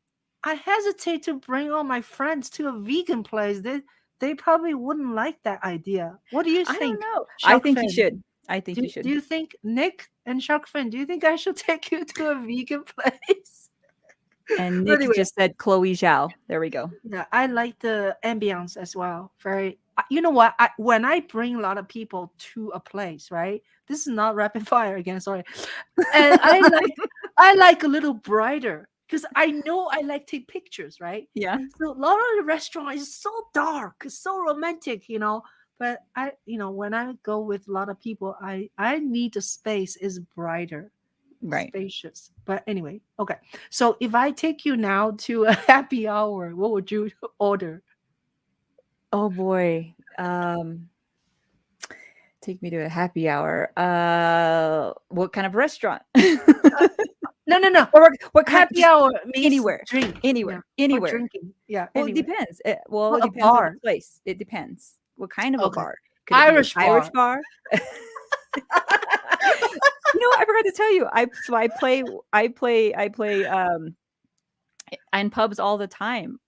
I hesitate to bring all my friends to a vegan place. They probably wouldn't like that idea. What do you I don't think, know. I Shark think you Fin? should. I think you Do should. you think, Nick and Shark Fin, do you think I should take you to a vegan place? And But Nick anyway, just said Chloe Zhao. There we go. yeah, I like the ambience as well. Very, you know what? When I bring a lot of people to a place, right? This is not rapid fire again. Sorry, and I like a little brighter because I know I like take pictures, right? Yeah. So a lot of the restaurant is so dark, it's so romantic. But when I go with a lot of people, I need the space is brighter, Right. spacious. But anyway, okay. So if I take you now to a happy hour, what would you order? Oh boy. Take me to a happy hour. What kind of restaurant? No, no, no. Or what kind? Happy Just hour means anywhere. drink. Yeah. Anywhere. Or Anywhere. drinking. Yeah. Well, it Anyway. depends. Well, It a depends on the bar. place. It depends. What kind of a Okay. bar? Could it be an Irish Irish bar. bar? I forgot to tell you. I play in pubs all the time.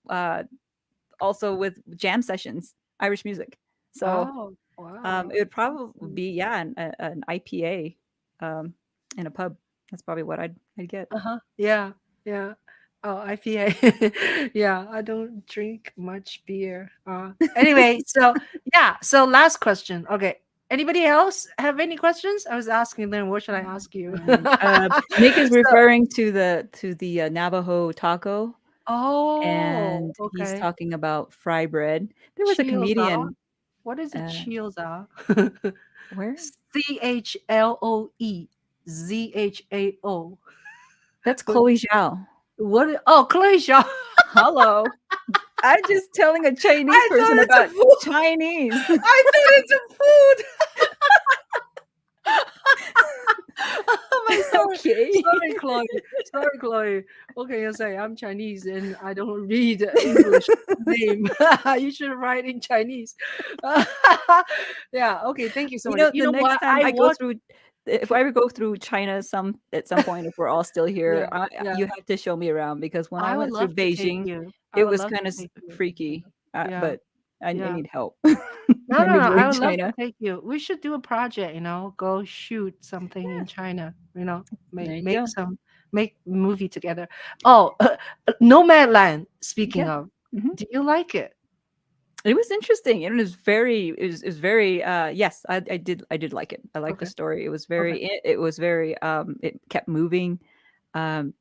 Also with jam sessions, Irish music. So Oh. Wow. It would That's probably nice. be, yeah, an IPA in a pub. That's probably what I'd get. Uh-huh. Yeah. Yeah. Oh, IPA. Yeah, I don't drink much beer. Anyway, so yeah, so last question. Okay. Anybody else have any questions? I was asking them, what should I ask you? Right. Nick is So, referring to the Navajo taco, oh, and he's okay. talking about fry bread. There was a Chioza. comedian. What is it? Uh, Chioza? where? CHLOEZHAO. That's Chloe Zhao. What? Oh, Chloe Shaw. Hello. I'm just telling a Chinese I person thought it's a about food. Chinese. I thought it's a food. Oh my, sorry, Okay. sorry, Chloe. Sorry, Chloe. Okay, you say I'm Chinese and I don't read English name. You should write in Chinese. Yeah. Okay. Thank you so You much. know, You the know next what? time I I go watch. through, if I ever go through China at some point, if we're all still here, Yeah. Yeah. you have to show me around, because when I I would went through love to take Beijing, you. I it would was love to kind of take you. freaky, Yeah. but I Yeah. need help No, no, no. I maneuvering would love to China. take you. We should do a project, go shoot something in China, There you make go. some make movie together. Oh, Nomadland, speaking Yeah. of, Mhm. do you like it? It was interesting. It was very, yes, I did like it. I liked the Okay. story. Okay. It was very, it kept moving. Um,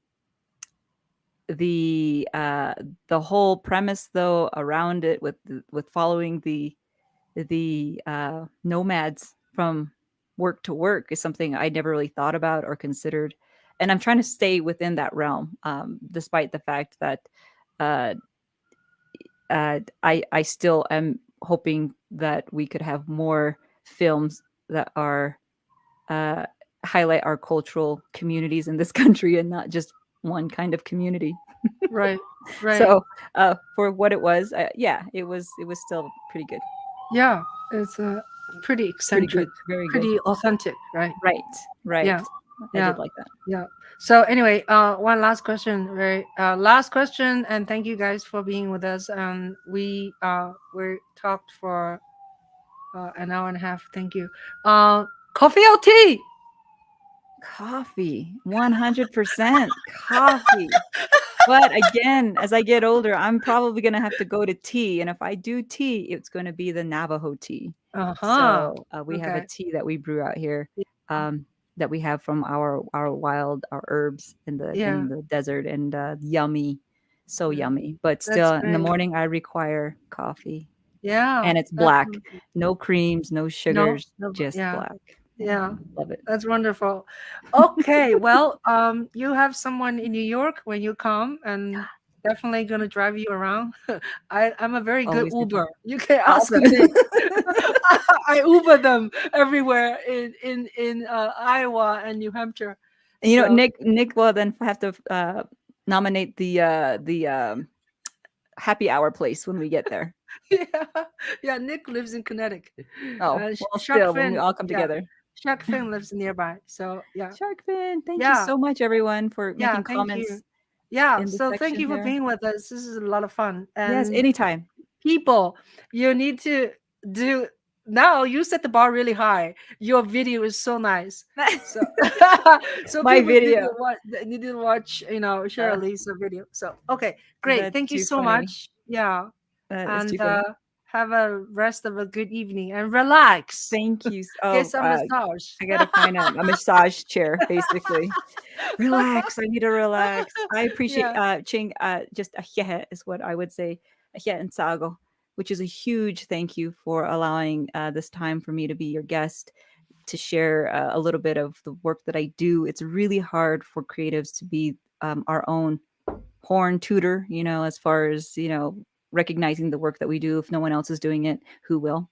the uh the whole premise though around it, with following the nomads from work to work, is something I never really thought about or considered. And I'm trying to stay within that realm, despite the fact that uh I still am hoping that we could have more films that are, uh, highlight our cultural communities in this country, and not just one kind of community. Right. Right. So, for what it was, yeah, it was still pretty good, Yeah. It's pretty pretty eccentric, good, very good. pretty authentic, right? Right, Yeah. right. I Yeah. did like that. Yeah. So anyway, one last question, right? Last question, and thank you guys for being with us. We talked for an hour and a half. Thank you. Coffee or tea? Coffee, 100% coffee. But again, as I get older, I'm probably gonna have to go to tea, and if I do tea, it's gonna be the Navajo tea. Uh-huh. So, we have a Okay. tea that we brew out here, Yeah. that we have from our herbs Yeah. in the desert, and, yummy, so Yeah. yummy. But That's still, in the great. morning, I require coffee, Yeah. and it's That's black. wonderful. No creams, no No, sugars, no, just yeah. black. Yeah, Yeah. love it. That's wonderful. Okay, well, you have someone in New York when you come, and definitely gonna drive you around. I'm a very good Always do. Uber. You can ask Awesome. Nick. I Uber them everywhere in Iowa and New Hampshire. And, So Nick will then have to, nominate the happy hour place when we get there. yeah, yeah. Nick lives in Connecticut. Oh, well, Shark still, when we Fin, all come yeah, together. Shark Fin lives nearby. So yeah, Shark Fin, thank you yeah. so much, everyone, for Yeah, making thank you. comments Yeah, in the so thank section you for there. being with us. This is a lot of fun. Yes, And anytime. people, you need to do now. You set the bar really high. Your video is so nice. So, so My people video. need to watch, Uh, Cherylee's video. So, okay, great. that's Thank you too so funny. much. Yeah, That is too and funny. have a rest of a good evening and relax. Thank you. Get Oh, some massage. I gotta find a massage chair, basically. Relax. I need to relax. I appreciate, Yeah. Ching, just ahiye is what I would say, ahiye and sago, which is a huge thank you for allowing, this time for me to be your guest, to share, a little bit of the work that I do. It's really hard for creatives to be, our own horn tutor, as far as, recognizing the work that we do. If no one else is doing it, who will?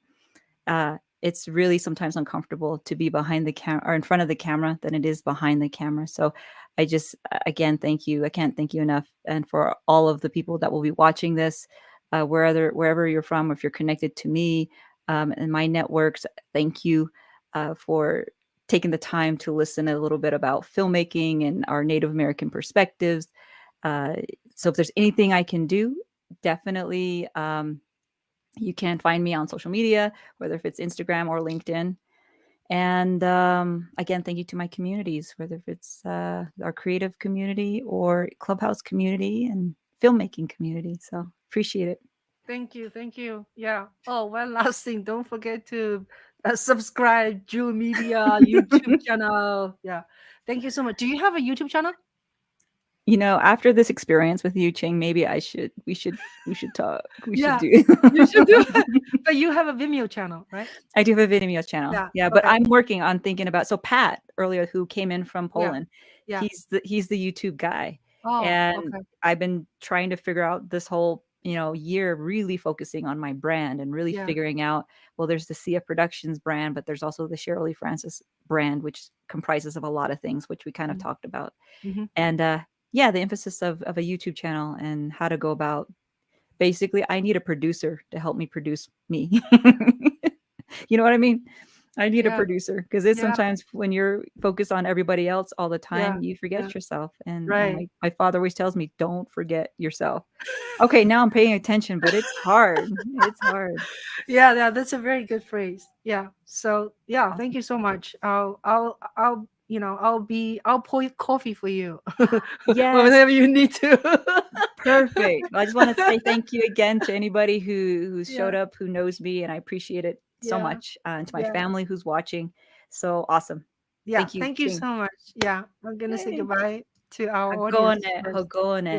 It's really sometimes uncomfortable to be behind the camera or in front of the camera than it is behind the camera. So I just, again, thank you. I can't thank you enough. And for all of the people that will be watching this, wherever you're from, if you're connected to me, and my networks, thank you, for taking the time to listen a little bit about filmmaking and our Native American perspectives. Uh, so if there's anything I can do, definitely, You can find me on social media, whether if it's Instagram or LinkedIn. And again, thank you to my communities, whether if it's our creative community or Clubhouse community and filmmaking community. So appreciate it. Thank you. Thank you. Yeah. Oh, one last thing. Don't forget to subscribe Juhl Media YouTube channel. Yeah. Thank you so much. Do you have a YouTube channel? You know, after this experience with you, Ching, maybe we should talk. We should Yeah. do. You should do it. But you have a Vimeo channel, right? I do have a Vimeo channel. Yeah. Yeah, but Okay. I'm working on thinking about, so Pat earlier, who came in from Yeah. Poland, Yeah. he's the YouTube guy. Oh, And okay. I've been trying to figure out this whole, year, really focusing on my brand and really Yeah. figuring out, well, there's the CFproductions brand, but there's also the Cherylee Francis brand, which comprises of a lot of things, which we kind of talked about. Mm-hmm. And yeah, the emphasis of a YouTube channel and how to go about, basically, I need a producer to help me produce me. You know what I mean? I need a Yeah. producer, because it's Yeah. sometimes when you're focused on everybody else all the Yeah. time, you forget Yeah. yourself. And Right. my father always tells me, don't forget yourself. Okay, now I'm paying attention, but it's hard. It's hard. Yeah, yeah, that's a very good phrase. Yeah. So yeah, thank Awesome. you so much. I'll pour coffee for you Yes, whenever you need to. perfect. I just want to say thank you again to anybody who's showed Yeah. up, who knows me, and I appreciate it so Yeah. much. And to my Yeah. family who's watching. So awesome. Yeah. Thank you, Thank you Ching. so much. Yeah. I'm gonna say Yay. goodbye to our audience Hagone, first. hagone.